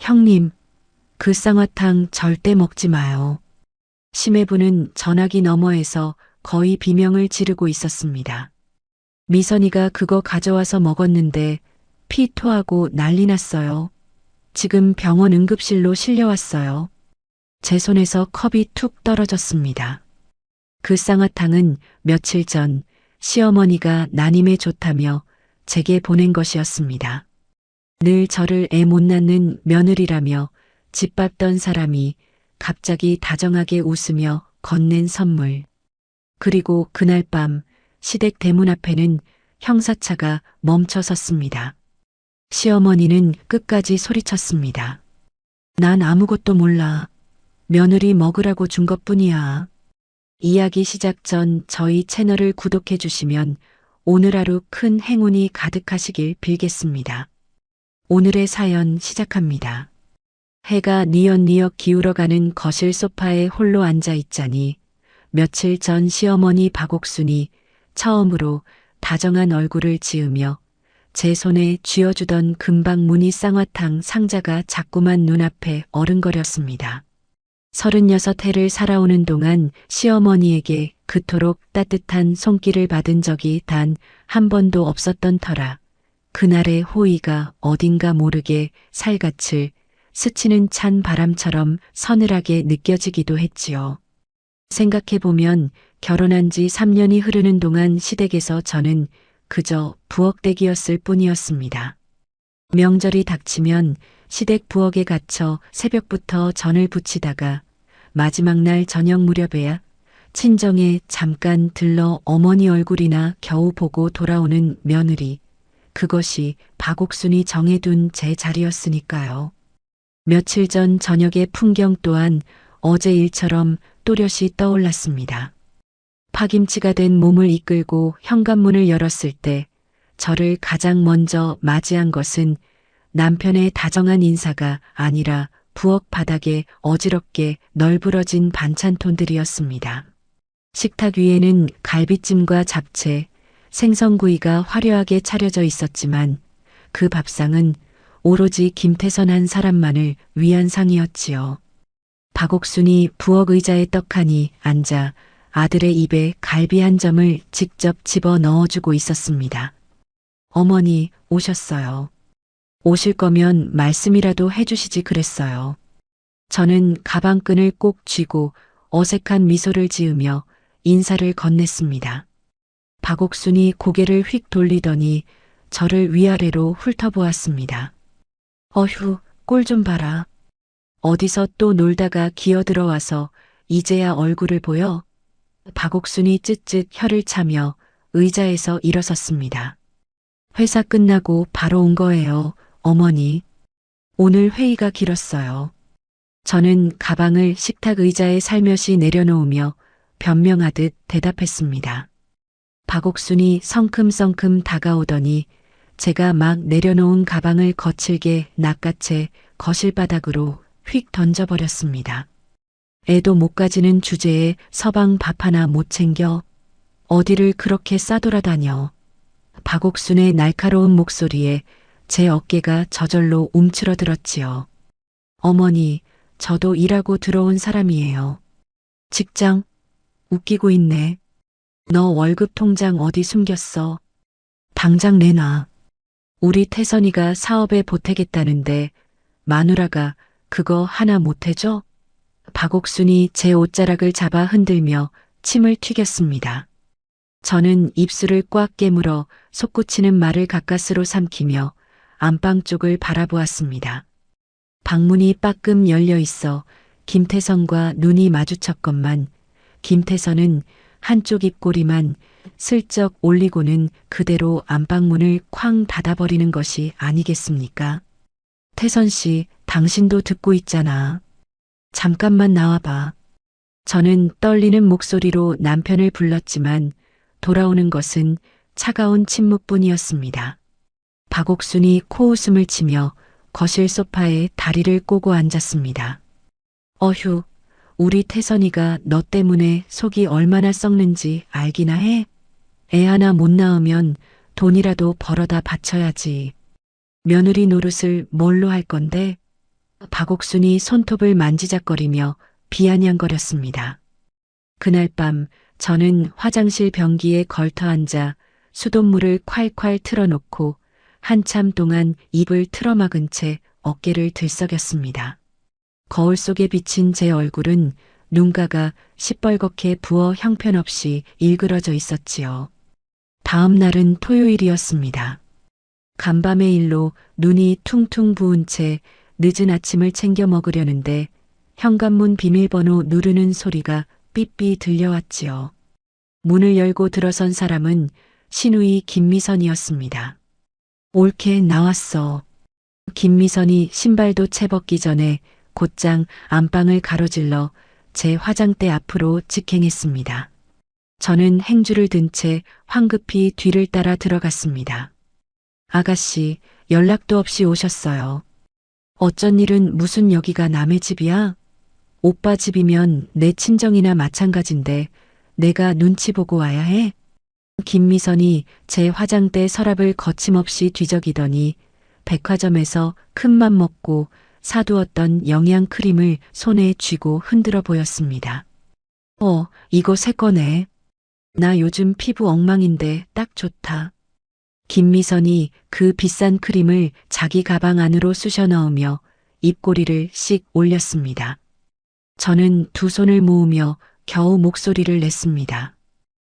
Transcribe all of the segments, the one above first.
형님, 그 쌍화탕 절대 먹지 마요. 심해부는 전화기 너머에서 거의 비명을 지르고 있었습니다. 미선이가 그거 가져와서 먹었는데 피 토하고 난리 났어요. 지금 병원 응급실로 실려왔어요. 제 손에서 컵이 툭 떨어졌습니다. 그 쌍화탕은 며칠 전 시어머니가 난임에 좋다며 제게 보낸 것이었습니다. 늘 저를 애 못 낳는 며느리라며 짓밟던 사람이 갑자기 다정하게 웃으며 건넨 선물. 그리고 그날 밤 시댁 대문 앞에는 형사차가 멈춰 섰습니다. 시어머니는 끝까지 소리쳤습니다. 난 아무것도 몰라. 며느리 먹으라고 준 것뿐이야. 이야기 시작 전 저희 채널을 구독해 주시면 오늘 하루 큰 행운이 가득하시길 빌겠습니다. 오늘의 사연 시작합니다. 해가 뉘엿뉘엿 기울어가는 거실 소파에 홀로 앉아 있자니 며칠 전 시어머니 박옥순이 처음으로 다정한 얼굴을 지으며 제 손에 쥐어주던 금방 무늬 쌍화탕 상자가 자꾸만 눈앞에 어른거렸습니다. 36해를 살아오는 동안 시어머니에게 그토록 따뜻한 손길을 받은 적이 단 한 번도 없었던 터라 그날의 호의가 어딘가 모르게 살갗을 스치는 찬 바람처럼 서늘하게 느껴지기도 했지요. 생각해보면 결혼한 지 3년이 흐르는 동안 시댁에서 저는 그저 부엌대기였을 뿐이었습니다. 명절이 닥치면 시댁 부엌에 갇혀 새벽부터 전을 부치다가 마지막 날 저녁 무렵에야 친정에 잠깐 들러 어머니 얼굴이나 겨우 보고 돌아오는 며느리. 그것이 박옥순이 정해둔 제 자리였으니까요. 며칠 전 저녁의 풍경 또한 어제 일처럼 또렷이 떠올랐습니다. 파김치가 된 몸을 이끌고 현관문을 열었을 때 저를 가장 먼저 맞이한 것은 남편의 다정한 인사가 아니라 부엌 바닥에 어지럽게 널브러진 반찬통들이었습니다. 식탁 위에는 갈비찜과 잡채, 생선구이가 화려하게 차려져 있었지만 그 밥상은 오로지 김태선 한 사람만을 위한 상이었지요. 박옥순이 부엌 의자에 떡하니 앉아 아들의 입에 갈비 한 점을 직접 집어 넣어주고 있었습니다. 어머니 오셨어요. 오실 거면 말씀이라도 해주시지 그랬어요. 저는 가방끈을 꼭 쥐고 어색한 미소를 지으며 인사를 건넸습니다. 박옥순이 고개를 휙 돌리더니 저를 위아래로 훑어보았습니다. 어휴, 꼴 좀 봐라. 어디서 또 놀다가 기어들어와서 이제야 얼굴을 보여? 박옥순이 쯧쯧 혀를 차며 의자에서 일어섰습니다. 회사 끝나고 바로 온 거예요, 어머니. 오늘 회의가 길었어요. 저는 가방을 식탁 의자에 살며시 내려놓으며 변명하듯 대답했습니다. 박옥순이 성큼성큼 다가오더니 제가 막 내려놓은 가방을 거칠게 낚아채 거실 바닥으로 휙 던져버렸습니다. 애도 못 가지는 주제에 서방 밥 하나 못 챙겨 어디를 그렇게 싸돌아다녀. 박옥순의 날카로운 목소리에 제 어깨가 저절로 움츠러들었지요. 어머니, 저도 일하고 들어온 사람이에요. 직장? 웃기고 있네. 너 월급 통장 어디 숨겼어? 당장 내놔. 우리 태선이가 사업에 보태겠다는데 마누라가 그거 하나 못 해줘? 박옥순이 제 옷자락을 잡아 흔들며 침을 튀겼습니다. 저는 입술을 꽉 깨물어 솟구치는 말을 가까스로 삼키며 안방 쪽을 바라보았습니다. 방문이 빠끔 열려 있어 김태선과 눈이 마주쳤건만 김태선은 한쪽 입꼬리만 슬쩍 올리고는 그대로 안방문을 쾅 닫아버리는 것이 아니겠습니까? 태선 씨, 당신도 듣고 있잖아. 잠깐만 나와봐. 저는 떨리는 목소리로 남편을 불렀지만 돌아오는 것은 차가운 침묵뿐이었습니다. 박옥순이 코웃음을 치며 거실 소파에 다리를 꼬고 앉았습니다. 어휴, 우리 태선이가 너 때문에 속이 얼마나 썩는지 알기나 해? 애 하나 못 낳으면 돈이라도 벌어다 바쳐야지. 며느리 노릇을 뭘로 할 건데? 박옥순이 손톱을 만지작거리며 비아냥거렸습니다. 그날 밤 저는 화장실 변기에 걸터앉아 수돗물을 콸콸 틀어놓고 한참 동안 입을 틀어막은 채 어깨를 들썩였습니다. 거울 속에 비친 제 얼굴은 눈가가 시뻘겋게 부어 형편없이 일그러져 있었지요. 다음 날은 토요일이었습니다. 간밤의 일로 눈이 퉁퉁 부은 채 늦은 아침을 챙겨 먹으려는데 현관문 비밀번호 누르는 소리가 삐삐 들려왔지요. 문을 열고 들어선 사람은 신우이 김미선이었습니다. 옳게 나왔어. 김미선이 신발도 채 벗기 전에 곧장 안방을 가로질러 제 화장대 앞으로 직행했습니다. 저는 행주를 든 채 황급히 뒤를 따라 들어갔습니다. 아가씨, 연락도 없이 오셨어요. 어쩐 일은 무슨 여기가 남의 집이야? 오빠 집이면 내 친정이나 마찬가지인데 내가 눈치 보고 와야 해? 김미선이 제 화장대 서랍을 거침없이 뒤적이더니 백화점에서 큰맘 먹고 사두었던 영양크림을 손에 쥐고 흔들어 보였습니다. 이거 새 거네. 나 요즘 피부 엉망인데 딱 좋다. 김미선이 그 비싼 크림을 자기 가방 안으로 쑤셔 넣으며 입꼬리를 씩 올렸습니다. 저는 두 손을 모으며 겨우 목소리를 냈습니다.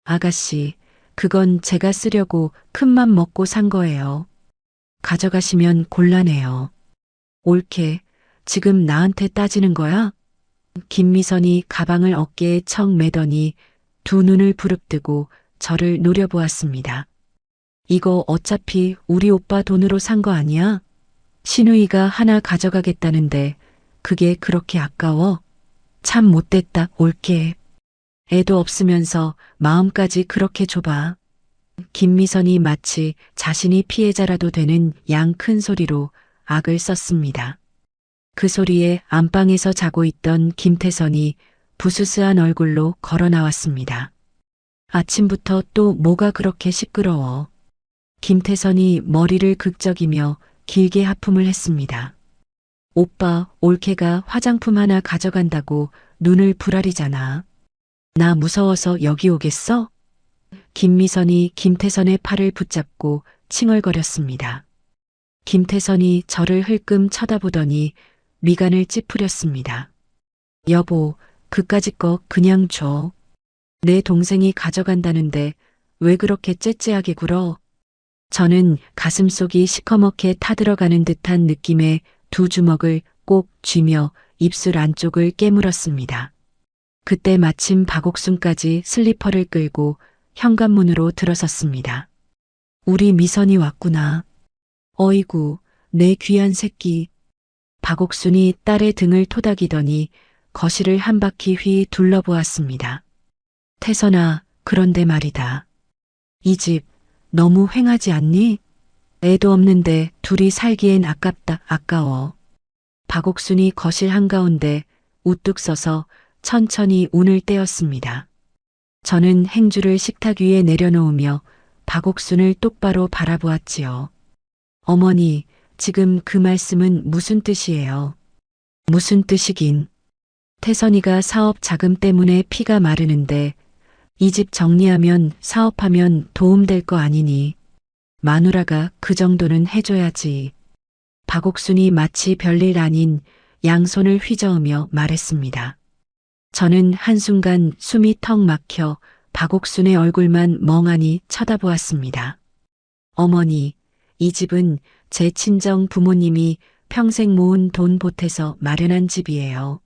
아가씨, 그건 제가 쓰려고 큰맘 먹고 산 거예요. 가져가시면 곤란해요. 옳게, 지금 나한테 따지는 거야? 김미선이 가방을 어깨에 척 매더니 두 눈을 부릅뜨고 저를 노려보았습니다. 이거 어차피 우리 오빠 돈으로 산 거 아니야? 신우이가 하나 가져가겠다는데 그게 그렇게 아까워? 참 못됐다, 옳게. 애도 없으면서 마음까지 그렇게 좁아. 김미선이 마치 자신이 피해자라도 되는 양 큰 소리로 악을 썼습니다. 그 소리에 안방에서 자고 있던 김태선이 부스스한 얼굴로 걸어 나왔습니다. 아침부터 또 뭐가 그렇게 시끄러워. 김태선이 머리를 극적이며 길게 하품을 했습니다. 오빠, 올케가 화장품 하나 가져간다고 눈을 부라리잖아. 나 무서워서 여기 오겠어? 김미선이 김태선의 팔을 붙잡고 칭얼거렸습니다. 김태선이 저를 흘끔 쳐다보더니 미간을 찌푸렸습니다. 여보, 그까짓 거 그냥 줘. 내 동생이 가져간다는데 왜 그렇게 째째하게 굴어? 저는 가슴속이 시커멓게 타들어가는 듯한 느낌에 두 주먹을 꼭 쥐며 입술 안쪽을 깨물었습니다. 그때 마침 박옥순까지 슬리퍼를 끌고 현관문으로 들어섰습니다. 우리 미선이 왔구나. 어이구, 내 귀한 새끼. 박옥순이 딸의 등을 토닥이더니 거실을 한 바퀴 휘 둘러보았습니다. 태선아, 그런데 말이다. 이 집 너무 휑하지 않니? 애도 없는데 둘이 살기엔 아깝다, 아까워. 박옥순이 거실 한가운데 우뚝 서서 천천히 운을 떼었습니다. 저는 행주를 식탁 위에 내려놓으며 박옥순을 똑바로 바라보았지요. 어머니, 지금 그 말씀은 무슨 뜻이에요? 무슨 뜻이긴. 태선이가 사업 자금 때문에 피가 마르는데 이 집 정리하면 사업하면 도움될 거 아니니. 마누라가 그 정도는 해줘야지. 박옥순이 마치 별일 아닌 양손을 휘저으며 말했습니다. 저는 한순간 숨이 턱 막혀 박옥순의 얼굴만 멍하니 쳐다보았습니다. 어머니, 이 집은 제 친정 부모님이 평생 모은 돈 보태서 마련한 집이에요.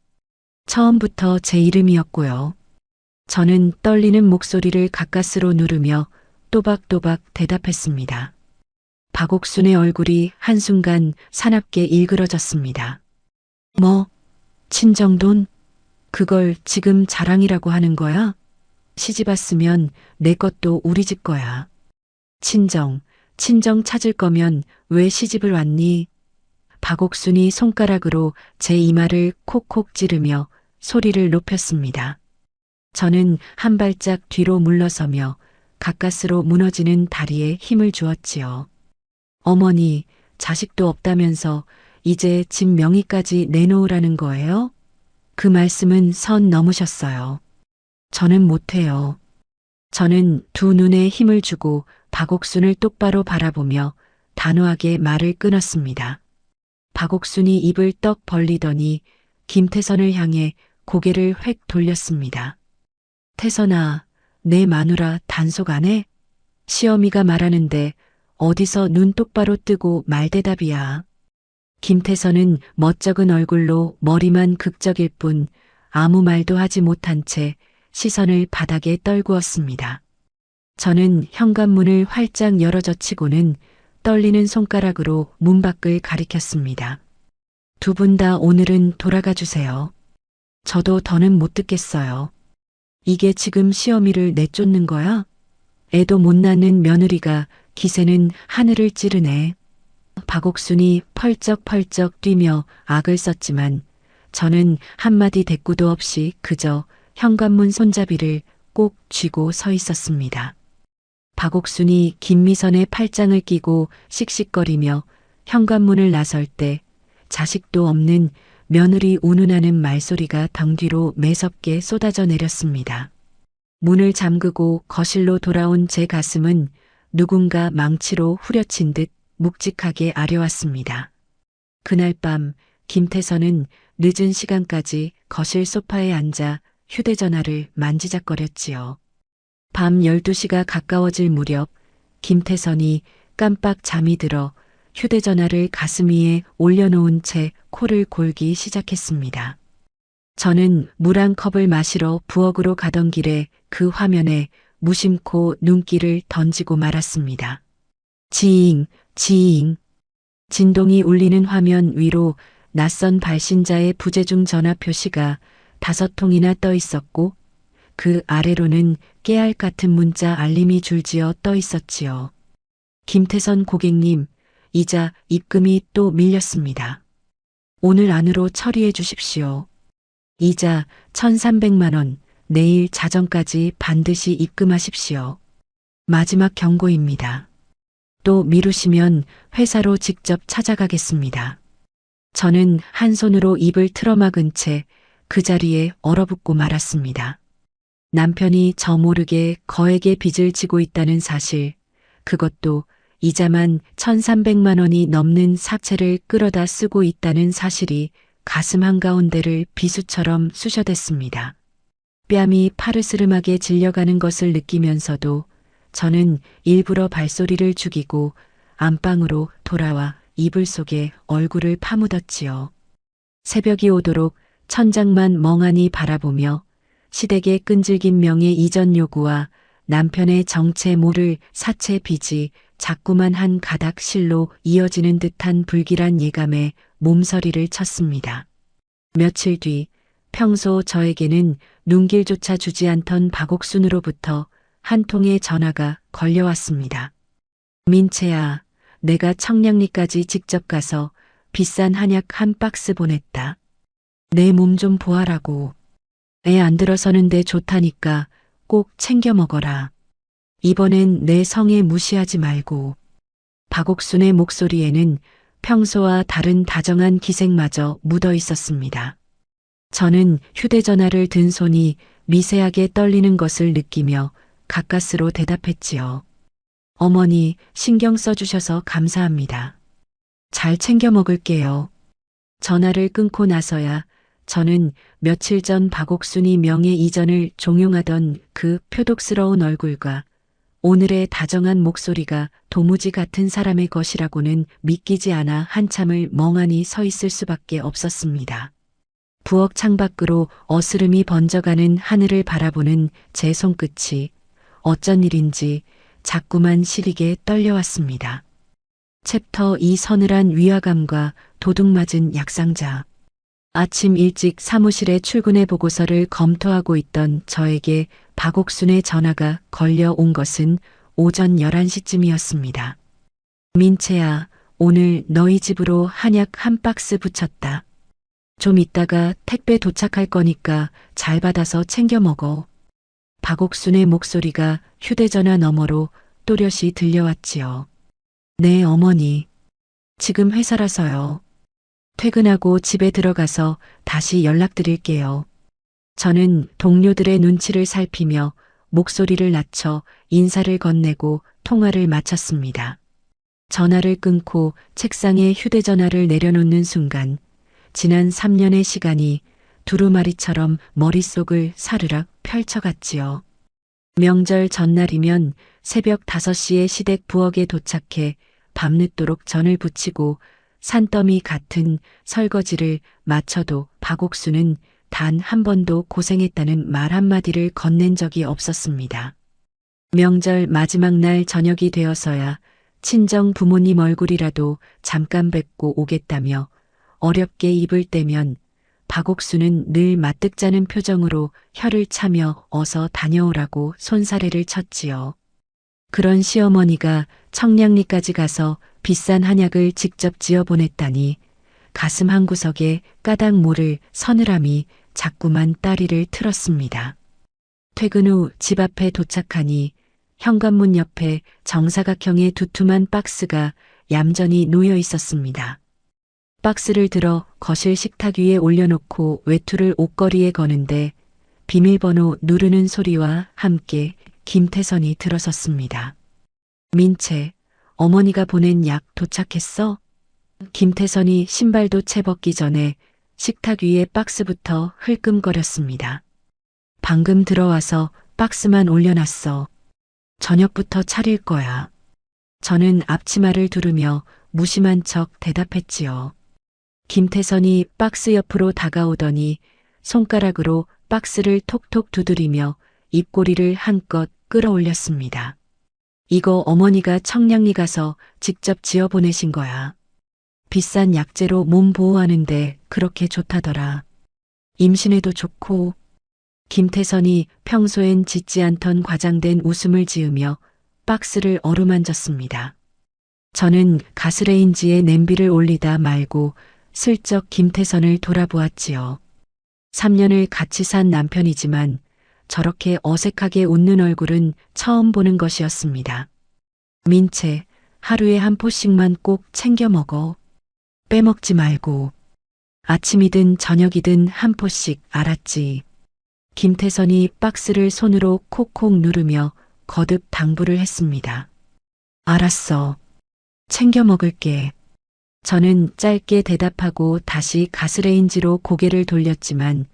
처음부터 제 이름이었고요. 저는 떨리는 목소리를 가까스로 누르며 또박또박 대답했습니다. 박옥순의 얼굴이 한순간 사납게 일그러졌습니다. 뭐, 친정돈? 그걸 지금 자랑이라고 하는 거야? 시집 왔으면 내 것도 우리 집 거야. 친정 찾을 거면 왜 시집을 왔니? 박옥순이 손가락으로 제 이마를 콕콕 찌르며 소리를 높였습니다. 저는 한 발짝 뒤로 물러서며 가까스로 무너지는 다리에 힘을 주었지요. 어머니, 자식도 없다면서 이제 집 명의까지 내놓으라는 거예요? 그 말씀은 선 넘으셨어요. 저는 못해요. 저는 두 눈에 힘을 주고 박옥순을 똑바로 바라보며 단호하게 말을 끊었습니다. 박옥순이 입을 떡 벌리더니 김태선을 향해 고개를 획 돌렸습니다. 태선아, 내 마누라 단속 안 해? 시어미가 말하는데 어디서 눈 똑바로 뜨고 말대답이야. 김태선은 멋쩍은 얼굴로 머리만 극적일 뿐 아무 말도 하지 못한 채 시선을 바닥에 떨구었습니다. 저는 현관문을 활짝 열어젖히고는 떨리는 손가락으로 문 밖을 가리켰습니다. 두 분 다 오늘은 돌아가 주세요. 저도 더는 못 듣겠어요. 이게 지금 시어미를 내쫓는 거야? 애도 못 낳는 며느리가 기세는 하늘을 찌르네. 박옥순이 펄쩍펄쩍 뛰며 악을 썼지만 저는 한마디 대꾸도 없이 그저 현관문 손잡이를 꼭 쥐고 서 있었습니다. 박옥순이 김미선의 팔짱을 끼고 씩씩거리며 현관문을 나설 때 자식도 없는 며느리 운운하는 말소리가 등 뒤로 매섭게 쏟아져 내렸습니다. 문을 잠그고 거실로 돌아온 제 가슴은 누군가 망치로 후려친 듯 묵직하게 아려왔습니다. 그날 밤 김태선은 늦은 시간까지 거실 소파에 앉아 휴대전화를 만지작거렸지요. 밤 12시가 가까워질 무렵 김태선이 깜빡 잠이 들어 휴대전화를 가슴 위에 올려놓은 채 코를 골기 시작했습니다. 저는 물 한 컵을 마시러 부엌으로 가던 길에 그 화면에 무심코 눈길을 던지고 말았습니다. 지잉, 지잉. 진동이 울리는 화면 위로 낯선 발신자의 부재중 전화 표시가 5통이나 떠 있었고 그 아래로는 깨알 같은 문자 알림이 줄지어 떠 있었지요. 김태선 고객님, 이자 입금이 또 밀렸습니다. 오늘 안으로 처리해 주십시오. 이자 1,300만 원, 내일 자정까지 반드시 입금하십시오. 마지막 경고입니다. 또 미루시면 회사로 직접 찾아가겠습니다. 저는 한 손으로 입을 틀어막은 채 그 자리에 얼어붙고 말았습니다. 남편이 저 모르게 거액의 빚을 지고 있다는 사실, 그것도 이자만 1,300만 원이 넘는 사채를 끌어다 쓰고 있다는 사실이 가슴 한가운데를 비수처럼 쑤셔댔습니다. 뺨이 파르스름하게 질려가는 것을 느끼면서도 저는 일부러 발소리를 죽이고 안방으로 돌아와 이불 속에 얼굴을 파묻었지요. 새벽이 오도록 천장만 멍하니 바라보며 시댁의 끈질긴 명예 이전 요구와 남편의 정체 모를 사채 빚이 자꾸만 한 가닥 실로 이어지는 듯한 불길한 예감에 몸서리를 쳤습니다. 며칠 뒤 평소 저에게는 눈길조차 주지 않던 박옥순으로부터 한 통의 전화가 걸려왔습니다. 민채야, 내가 청량리까지 직접 가서 비싼 한약 한 박스 보냈다. 내 몸 좀 보아라고. 애 안 들어서는데 좋다니까 꼭 챙겨 먹어라. 이번엔 내 성에 무시하지 말고. 박옥순의 목소리에는 평소와 다른 다정한 기색마저 묻어 있었습니다. 저는 휴대전화를 든 손이 미세하게 떨리는 것을 느끼며 가까스로 대답했지요. 어머니, 신경 써주셔서 감사합니다. 잘 챙겨 먹을게요. 전화를 끊고 나서야 저는 며칠 전 박옥순이 명예 이전을 종용하던 그 표독스러운 얼굴과 오늘의 다정한 목소리가 도무지 같은 사람의 것이라고는 믿기지 않아 한참을 멍하니 서 있을 수밖에 없었습니다. 부엌 창밖으로 어스름이 번져가는 하늘을 바라보는 제 손끝이 어쩐 일인지 자꾸만 시리게 떨려왔습니다. 챕터 2 서늘한 위화감과 도둑맞은 약상자. 아침 일찍 사무실에 출근해 보고서를 검토하고 있던 저에게 박옥순의 전화가 걸려온 것은 오전 11시쯤이었습니다. 민채야, 오늘 너희 집으로 한약 한 박스 붙였다. 좀 이따가 택배 도착할 거니까 잘 받아서 챙겨 먹어. 박옥순의 목소리가 휴대전화 너머로 또렷이 들려왔지요. 네, 어머니. 지금 회사라서요. 퇴근하고 집에 들어가서 다시 연락드릴게요. 저는 동료들의 눈치를 살피며 목소리를 낮춰 인사를 건네고 통화를 마쳤습니다. 전화를 끊고 책상에 휴대전화를 내려놓는 순간 지난 3년의 시간이 두루마리처럼 머릿속을 사르락 펼쳐갔지요. 명절 전날이면 새벽 5시에 시댁 부엌에 도착해 밤늦도록 전을 부치고 산더미 같은 설거지를 마쳐도 박옥수는 단 한 번도 고생했다는 말 한마디를 건넨 적이 없었습니다. 명절 마지막 날 저녁이 되어서야 친정 부모님 얼굴이라도 잠깐 뵙고 오겠다며 어렵게 입을 떼면 박옥수는 늘 맞득자는 표정으로 혀를 차며 어서 다녀오라고 손사래를 쳤지요. 그런 시어머니가 청량리까지 가서 비싼 한약을 직접 지어 보냈다니 가슴 한구석에 까닭 모를 서늘함이 자꾸만 따리를 틀었습니다. 퇴근 후 집 앞에 도착하니 현관문 옆에 정사각형의 두툼한 박스가 얌전히 놓여 있었습니다. 박스를 들어 거실 식탁 위에 올려놓고 외투를 옷걸이에 거는데 비밀번호 누르는 소리와 함께 김태선이 들어섰습니다. 민채, 어머니가 보낸 약 도착했어? 김태선이 신발도 채 벗기 전에 식탁 위에 박스부터 흘끔거렸습니다. 방금 들어와서 박스만 올려놨어. 저녁부터 차릴 거야. 저는 앞치마를 두르며 무심한 척 대답했지요. 김태선이 박스 옆으로 다가오더니 손가락으로 박스를 톡톡 두드리며 입꼬리를 한껏 끌어올렸습니다. 이거 어머니가 청량리 가서 직접 지어 보내신 거야. 비싼 약재로 몸 보호하는데 그렇게 좋다더라. 임신에도 좋고. 김태선이 평소엔 짓지 않던 과장된 웃음을 지으며 박스를 어루만졌습니다. 저는 가스레인지에 냄비를 올리다 말고 슬쩍 김태선을 돌아보았지요. 3년을 같이 산 남편이지만 저렇게 어색하게 웃는 얼굴은 처음 보는 것이었습니다. 민채, 하루에 한 포씩만 꼭 챙겨 먹어. 빼먹지 말고. 아침이든 저녁이든 한 포씩, 알았지. 김태선이 박스를 손으로 콕콕 누르며 거듭 당부를 했습니다. 알았어. 챙겨 먹을게. 저는 짧게 대답하고 다시 가스레인지로 고개를 돌렸지만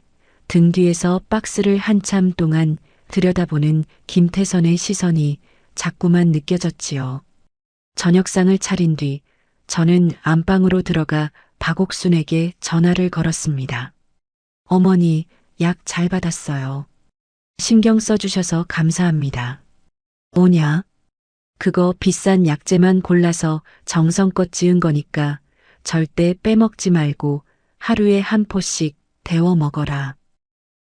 등 뒤에서 박스를 한참 동안 들여다보는 김태선의 시선이 자꾸만 느껴졌지요. 저녁상을 차린 뒤 저는 안방으로 들어가 박옥순에게 전화를 걸었습니다. 어머니, 약 잘 받았어요. 신경 써주셔서 감사합니다. 뭐냐? 그거 비싼 약재만 골라서 정성껏 지은 거니까 절대 빼먹지 말고 하루에 한 포씩 데워 먹어라.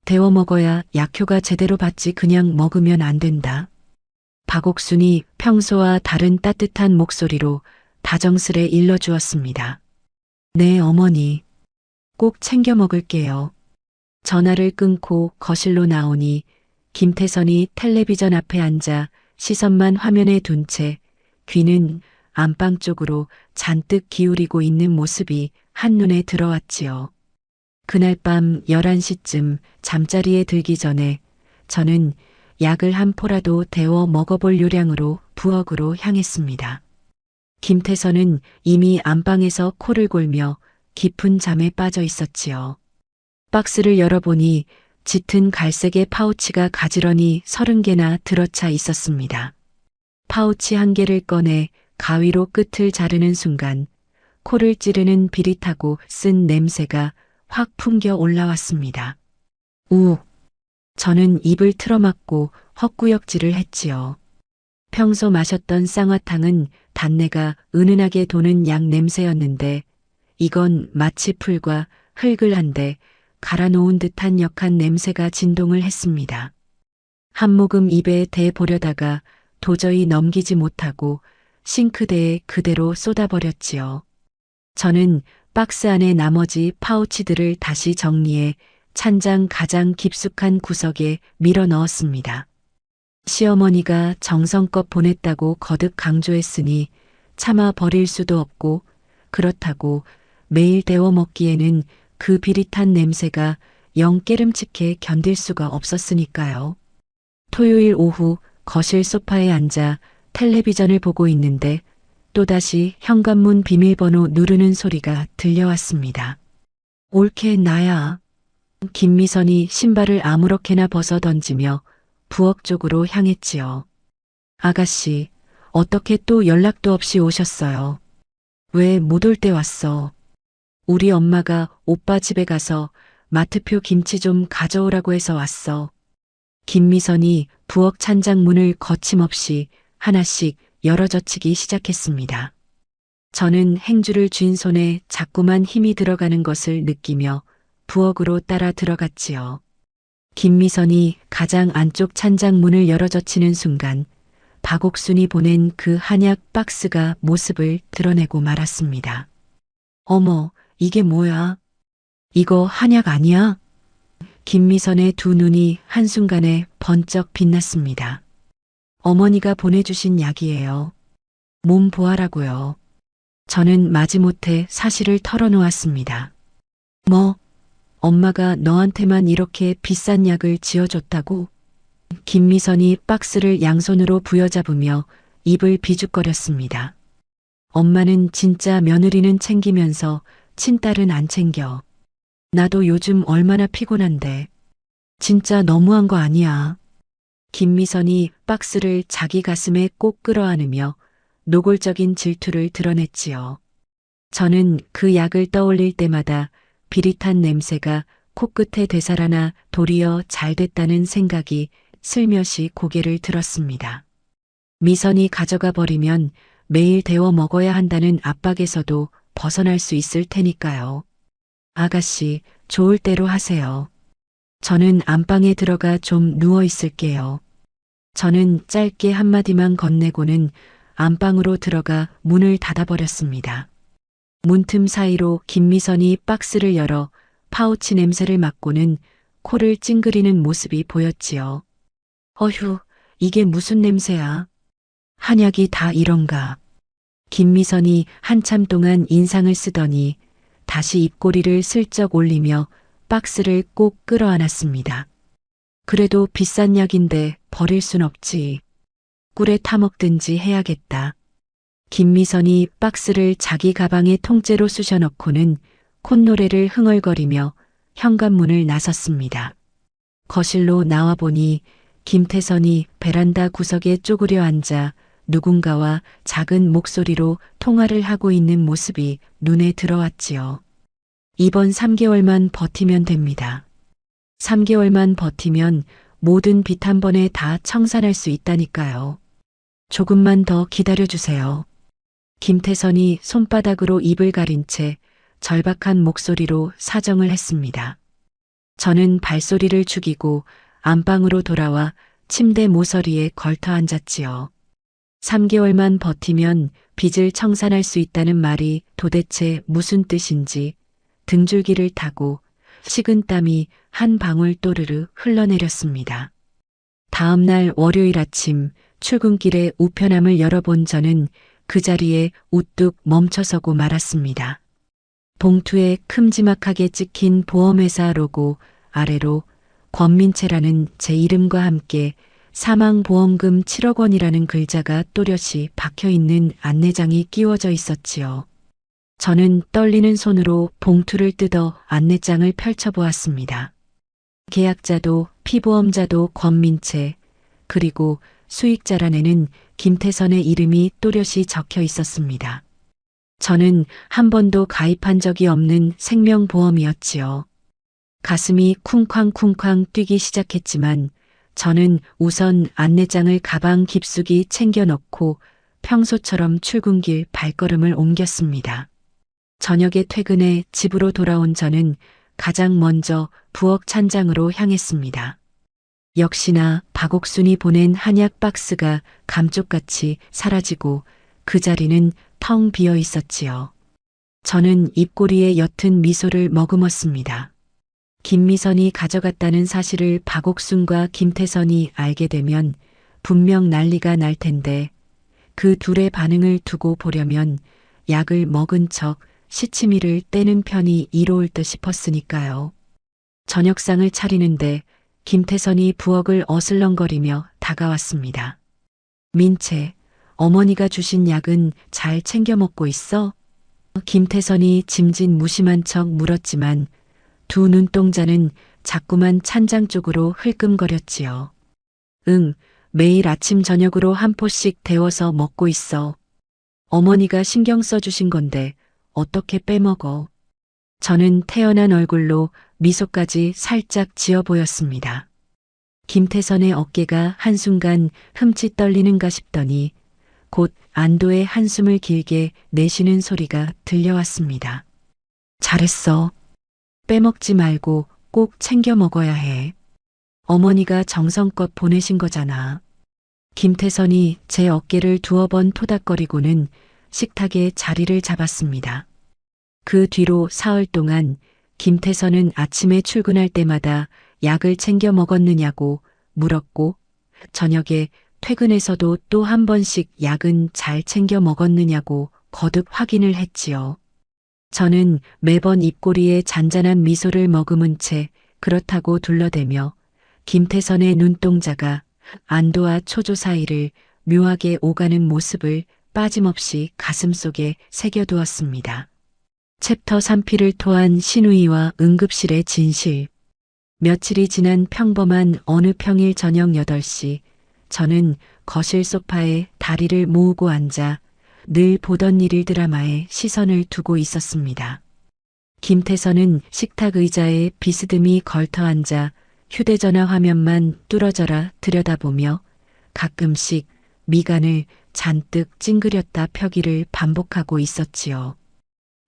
데워 먹어야 약효가 제대로 받지 그냥 먹으면 안 된다. 박옥순이 평소와 다른 따뜻한 목소리로 다정스레 일러주었습니다. 네, 어머니. 꼭 챙겨 먹을게요. 전화를 끊고 거실로 나오니 김태선이 텔레비전 앞에 앉아 시선만 화면에 둔 채 귀는 안방 쪽으로 잔뜩 기울이고 있는 모습이 한눈에 들어왔지요. 그날 밤 11시쯤 잠자리에 들기 전에 저는 약을 한 포라도 데워 먹어볼 요량으로 부엌으로 향했습니다. 김태선은 이미 안방에서 코를 골며 깊은 잠에 빠져 있었지요. 박스를 열어보니 짙은 갈색의 파우치가 가지런히 30개나 들어차 있었습니다. 파우치 한 개를 꺼내 가위로 끝을 자르는 순간 코를 찌르는 비릿하고 쓴 냄새가 확 풍겨 올라왔습니다. 우! 저는 입을 틀어막고 헛구역질을 했지요. 평소 마셨던 쌍화탕은 단내가 은은하게 도는 약 냄새였는데 이건 마치 풀과 흙을 한데 갈아놓은 듯한 역한 냄새가 진동을 했습니다. 한 모금 입에 대보려다가 도저히 넘기지 못하고 싱크대에 그대로 쏟아버렸지요. 저는 박스 안에 나머지 파우치들을 다시 정리해 찬장 가장 깊숙한 구석에 밀어 넣었습니다. 시어머니가 정성껏 보냈다고 거듭 강조했으니 차마 버릴 수도 없고 그렇다고 매일 데워 먹기에는 그 비릿한 냄새가 영 깨름칙해 견딜 수가 없었으니까요. 토요일 오후 거실 소파에 앉아 텔레비전을 보고 있는데 또다시 현관문 비밀번호 누르는 소리가 들려왔습니다. 올케 나야. 김미선이 신발을 아무렇게나 벗어 던지며 부엌 쪽으로 향했지요. 아가씨, 어떻게 또 연락도 없이 오셨어요? 왜 못 올 때 왔어? 우리 엄마가 오빠 집에 가서 마트표 김치 좀 가져오라고 해서 왔어. 김미선이 부엌 찬장 문을 거침없이 하나씩 열어젖히기 시작했습니다. 저는 행주를 쥔 손에 자꾸만 힘이 들어가는 것을 느끼며 부엌으로 따라 들어갔지요. 김미선이 가장 안쪽 찬장 문을 열어젖히는 순간 박옥순이 보낸 그 한약 박스가 모습을 드러내고 말았습니다. 어머, 이게 뭐야? 이거 한약 아니야? 김미선의 두 눈이 한순간에 번쩍 빛났습니다. 어머니가 보내주신 약이에요. 몸 보아라고요. 저는 마지못해 사실을 털어놓았습니다. 뭐? 엄마가 너한테만 이렇게 비싼 약을 지어줬다고? 김미선이 박스를 양손으로 부여잡으며 입을 비죽거렸습니다. 엄마는 진짜 며느리는 챙기면서 친딸은 안 챙겨. 나도 요즘 얼마나 피곤한데. 진짜 너무한 거 아니야. 김미선이 박스를 자기 가슴에 꼭 끌어안으며 노골적인 질투를 드러냈지요. 저는 그 약을 떠올릴 때마다 비릿한 냄새가 코끝에 되살아나 도리어 잘 됐다는 생각이 슬며시 고개를 들었습니다. 미선이 가져가 버리면 매일 데워 먹어야 한다는 압박에서도 벗어날 수 있을 테니까요. 아가씨, 좋을 대로 하세요. 저는 안방에 들어가 좀 누워 있을게요. 저는 짧게 한마디만 건네고는 안방으로 들어가 문을 닫아버렸습니다. 문틈 사이로 김미선이 박스를 열어 파우치 냄새를 맡고는 코를 찡그리는 모습이 보였지요. 어휴, 이게 무슨 냄새야? 한약이 다 이런가? 김미선이 한참 동안 인상을 쓰더니 다시 입꼬리를 슬쩍 올리며 박스를 꼭 끌어안았습니다. 그래도 비싼 약인데 버릴 순 없지. 꿀에 타먹든지 해야겠다. 김미선이 박스를 자기 가방에 통째로 쑤셔넣고는 콧노래를 흥얼거리며 현관문을 나섰습니다. 거실로 나와보니 김태선이 베란다 구석에 쪼그려 앉아 누군가와 작은 목소리로 통화를 하고 있는 모습이 눈에 들어왔지요. 이번 3개월만 버티면 됩니다. 3개월만 버티면 모든 빚 한 번에 다 청산할 수 있다니까요. 조금만 더 기다려주세요. 김태선이 손바닥으로 입을 가린 채 절박한 목소리로 사정을 했습니다. 저는 발소리를 죽이고 안방으로 돌아와 침대 모서리에 걸터 앉았지요. 3개월만 버티면 빚을 청산할 수 있다는 말이 도대체 무슨 뜻인지 등줄기를 타고 식은땀이 한 방울 또르르 흘러내렸습니다. 다음 날 월요일 아침 출근길에 우편함을 열어본 저는 그 자리에 우뚝 멈춰서고 말았습니다. 봉투에 큼지막하게 찍힌 보험회사 로고 아래로 권민채라는 제 이름과 함께 사망보험금 7억 원이라는 글자가 또렷이 박혀있는 안내장이 끼워져 있었지요. 저는 떨리는 손으로 봉투를 뜯어 안내장을 펼쳐보았습니다. 계약자도 피보험자도 권민채, 그리고 수익자란에는 김태선의 이름이 또렷이 적혀 있었습니다. 저는 한 번도 가입한 적이 없는 생명보험이었지요. 가슴이 쿵쾅쿵쾅 뛰기 시작했지만 저는 우선 안내장을 가방 깊숙이 챙겨 넣고 평소처럼 출근길 발걸음을 옮겼습니다. 저녁에 퇴근해 집으로 돌아온 저는 가장 먼저 부엌 찬장으로 향했습니다. 역시나 박옥순이 보낸 한약 박스가 감쪽같이 사라지고 그 자리는 텅 비어 있었지요. 저는 입꼬리에 옅은 미소를 머금었습니다. 김미선이 가져갔다는 사실을 박옥순과 김태선이 알게 되면 분명 난리가 날 텐데 그 둘의 반응을 두고 보려면 약을 먹은 척 시치미를 떼는 편이 이로울 듯 싶었으니까요. 저녁상을 차리는데 김태선이 부엌을 어슬렁거리며 다가왔습니다. 민채, 어머니가 주신 약은 잘 챙겨 먹고 있어? 김태선이 짐짓 무심한 척 물었지만 두 눈동자는 자꾸만 찬장 쪽으로 흘끔거렸지요. 응, 매일 아침 저녁으로 한 포씩 데워서 먹고 있어. 어머니가 신경 써주신 건데 어떻게 빼먹어. 저는 태연한 얼굴로 미소까지 살짝 지어 보였습니다. 김태선의 어깨가 한순간 흠칫 떨리는가 싶더니 곧 안도의 한숨을 길게 내쉬는 소리가 들려왔습니다. 잘했어. 빼먹지 말고 꼭 챙겨 먹어야 해. 어머니가 정성껏 보내신 거잖아. 김태선이 제 어깨를 두어 번 토닥거리고는 식탁에 자리를 잡았습니다. 그 뒤로 사흘 동안 김태선은 아침에 출근할 때마다 약을 챙겨 먹었느냐고 물었고 저녁에 퇴근해서도 또 한 번씩 약은 잘 챙겨 먹었느냐고 거듭 확인을 했지요. 저는 매번 입꼬리에 잔잔한 미소를 머금은 채 그렇다고 둘러대며 김태선의 눈동자가 안도와 초조 사이를 묘하게 오가는 모습을 빠짐없이 가슴속에 새겨두었습니다. 챕터 3피를 토한 신우이와 응급실의 진실. 며칠이 지난 평범한 어느 평일 저녁 8시, 저는 거실 소파에 다리를 모으고 앉아 늘 보던 일일 드라마에 시선을 두고 있었습니다. 김태선은 식탁 의자에 비스듬히 걸터 앉아 휴대전화 화면만 뚫어져라 들여다보며 가끔씩 미간을 잔뜩 찡그렸다 펴기를 반복하고 있었지요.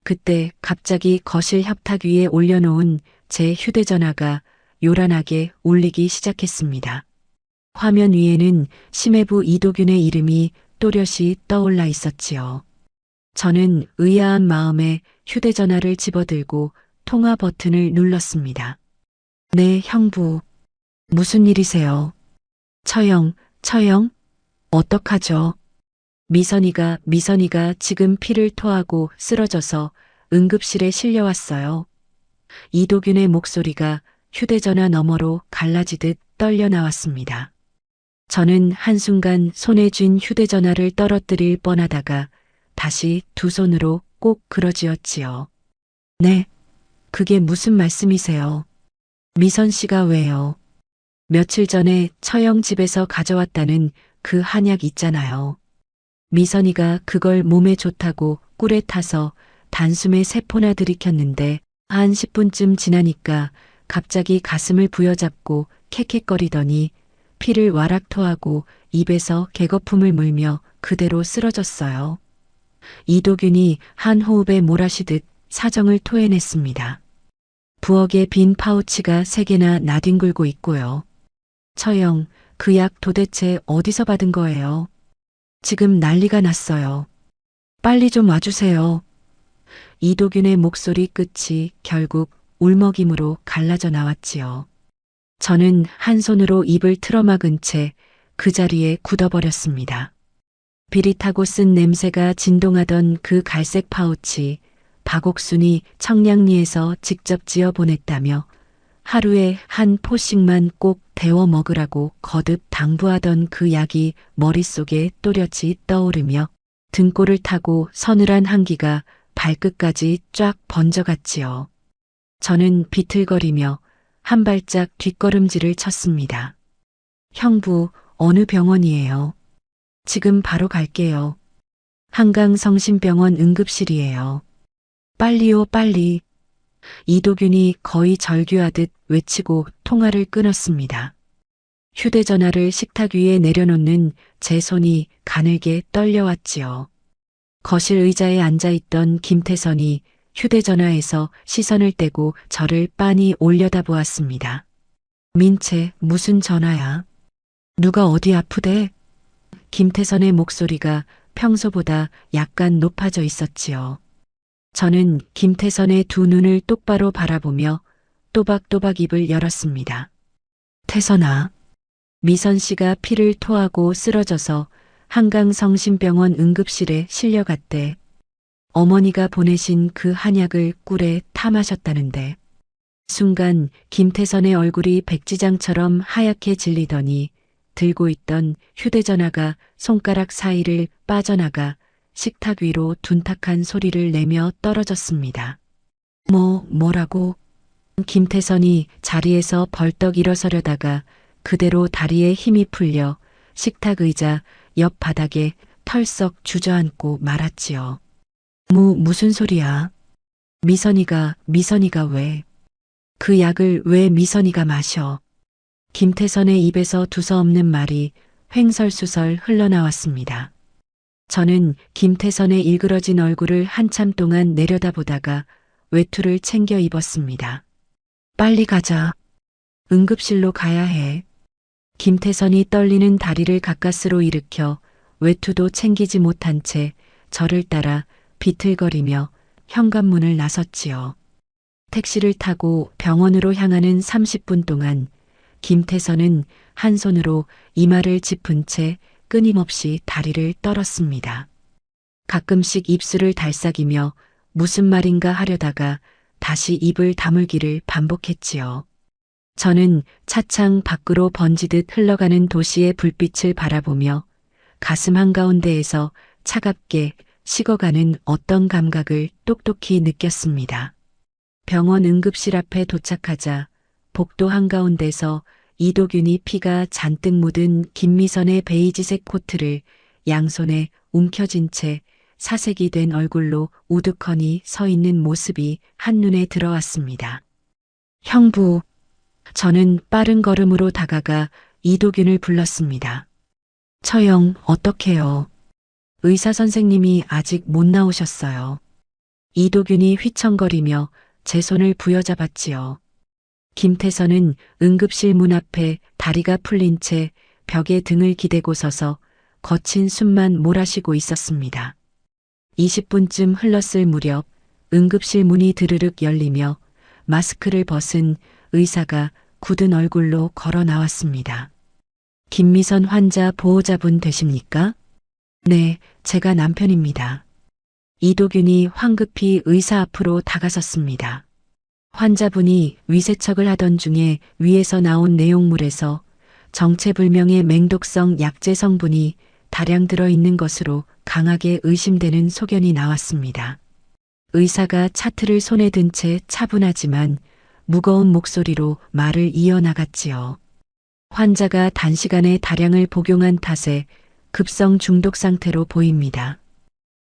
그때 갑자기 거실 협탁 위에 올려놓은 제 휴대전화가 요란하게 울리기 시작했습니다. 화면 위에는 심해부 이도균의 이름이 또렷이 떠올라 있었지요. 저는 의아한 마음에 휴대전화를 집어들고 통화 버튼을 눌렀습니다. 네, 형부. 무슨 일이세요? 처형. 어떡하죠? 미선이가 지금 피를 토하고 쓰러져서 응급실에 실려왔어요. 이도균의 목소리가 휴대전화 너머로 갈라지듯 떨려 나왔습니다. 저는 한순간 손에 쥔 휴대전화를 떨어뜨릴 뻔하다가 다시 두 손으로 꼭 그러지었지요. 네, 그게 무슨 말씀이세요? 미선 씨가 왜요? 며칠 전에 처형 집에서 가져왔다는 그 한약 있잖아요. 미선이가 그걸 몸에 좋다고 꿀에 타서 단숨에 3포나 들이켰는데 한 10분쯤 지나니까 갑자기 가슴을 부여잡고 캑캑거리더니 피를 와락 토하고 입에서 개거품을 물며 그대로 쓰러졌어요. 이도균이 한 호흡에 몰아쉬듯 사정을 토해냈습니다. 부엌에 빈 파우치가 3개나 나뒹굴고 있고요. 처형, 그 약 도대체 어디서 받은 거예요? 지금 난리가 났어요. 빨리 좀 와주세요. 이도균의 목소리 끝이 결국 울먹임으로 갈라져 나왔지요. 저는 한 손으로 입을 틀어막은 채 그 자리에 굳어버렸습니다. 비릿하고 쓴 냄새가 진동하던 그 갈색 파우치, 박옥순이 청량리에서 직접 지어 보냈다며 하루에 한 포씩만 꼭 데워 먹으라고 거듭 당부하던 그 약이 머릿속에 또렷이 떠오르며 등골을 타고 서늘한 한기가 발끝까지 쫙 번져갔지요. 저는 비틀거리며 한 발짝 뒷걸음질을 쳤습니다. 형부, 어느 병원이에요? 지금 바로 갈게요. 한강성심병원 응급실이에요. 빨리요, 빨리. 이도균이 거의 절규하듯 외치고 통화를 끊었습니다. 휴대전화를 식탁 위에 내려놓는 제 손이 가늘게 떨려왔지요. 거실 의자에 앉아있던 김태선이 휴대전화에서 시선을 떼고 저를 빤히 올려다보았습니다. 민채, 무슨 전화야? 누가 어디 아프대? 김태선의 목소리가 평소보다 약간 높아져 있었지요. 저는 김태선의 두 눈을 똑바로 바라보며 또박또박 입을 열었습니다. 태선아, 미선 씨가 피를 토하고 쓰러져서 한강성심병원 응급실에 실려갔대. 어머니가 보내신 그 한약을 꿀에 타 마셨다는데. 순간 김태선의 얼굴이 백지장처럼 하얗게 질리더니 들고 있던 휴대전화가 손가락 사이를 빠져나가 식탁 위로 둔탁한 소리를 내며 떨어졌습니다. 뭐라고? 김태선이 자리에서 벌떡 일어서려다가 그대로 다리에 힘이 풀려 식탁 의자 옆 바닥에 털썩 주저앉고 말았지요. 무슨 소리야? 미선이가 왜? 그 약을 왜 미선이가 마셔? 김태선의 입에서 두서없는 말이 횡설수설 흘러나왔습니다. 저는 김태선의 일그러진 얼굴을 한참 동안 내려다보다가 외투를 챙겨 입었습니다. 빨리 가자. 응급실로 가야 해. 김태선이 떨리는 다리를 가까스로 일으켜 외투도 챙기지 못한 채 저를 따라 비틀거리며 현관문을 나섰지요. 택시를 타고 병원으로 향하는 30분 동안 김태선은 한 손으로 이마를 짚은 채 끊임없이 다리를 떨었습니다. 가끔씩 입술을 달싹이며 무슨 말인가 하려다가 다시 입을 다물기를 반복했지요. 저는 차창 밖으로 번지듯 흘러가는 도시의 불빛을 바라보며 가슴 한가운데에서 차갑게 식어가는 어떤 감각을 똑똑히 느꼈습니다. 병원 응급실 앞에 도착하자 복도 한가운데서 이도균이 피가 잔뜩 묻은 김미선의 베이지색 코트를 양손에 움켜쥔 채 사색이 된 얼굴로 우두커니 서 있는 모습이 한눈에 들어왔습니다. 형부, 저는 빠른 걸음으로 다가가 이도균을 불렀습니다. 처형 어떡해요? 의사 선생님이 아직 못 나오셨어요. 이도균이 휘청거리며 제 손을 부여잡았지요. 김태선은 응급실 문 앞에 다리가 풀린 채 벽에 등을 기대고 서서 거친 숨만 몰아쉬고 있었습니다. 20분쯤 흘렀을 무렵 응급실 문이 드르륵 열리며 마스크를 벗은 의사가 굳은 얼굴로 걸어 나왔습니다. 김미선 환자 보호자분 되십니까? 네, 제가 남편입니다. 이도균이 황급히 의사 앞으로 다가섰습니다. 환자분이 위세척을 하던 중에 위에서 나온 내용물에서 정체불명의 맹독성 약재 성분이 다량 들어있는 것으로 강하게 의심되는 소견이 나왔습니다. 의사가 차트를 손에 든 채 차분하지만 무거운 목소리로 말을 이어나갔지요. 환자가 단시간에 다량을 복용한 탓에 급성 중독 상태로 보입니다.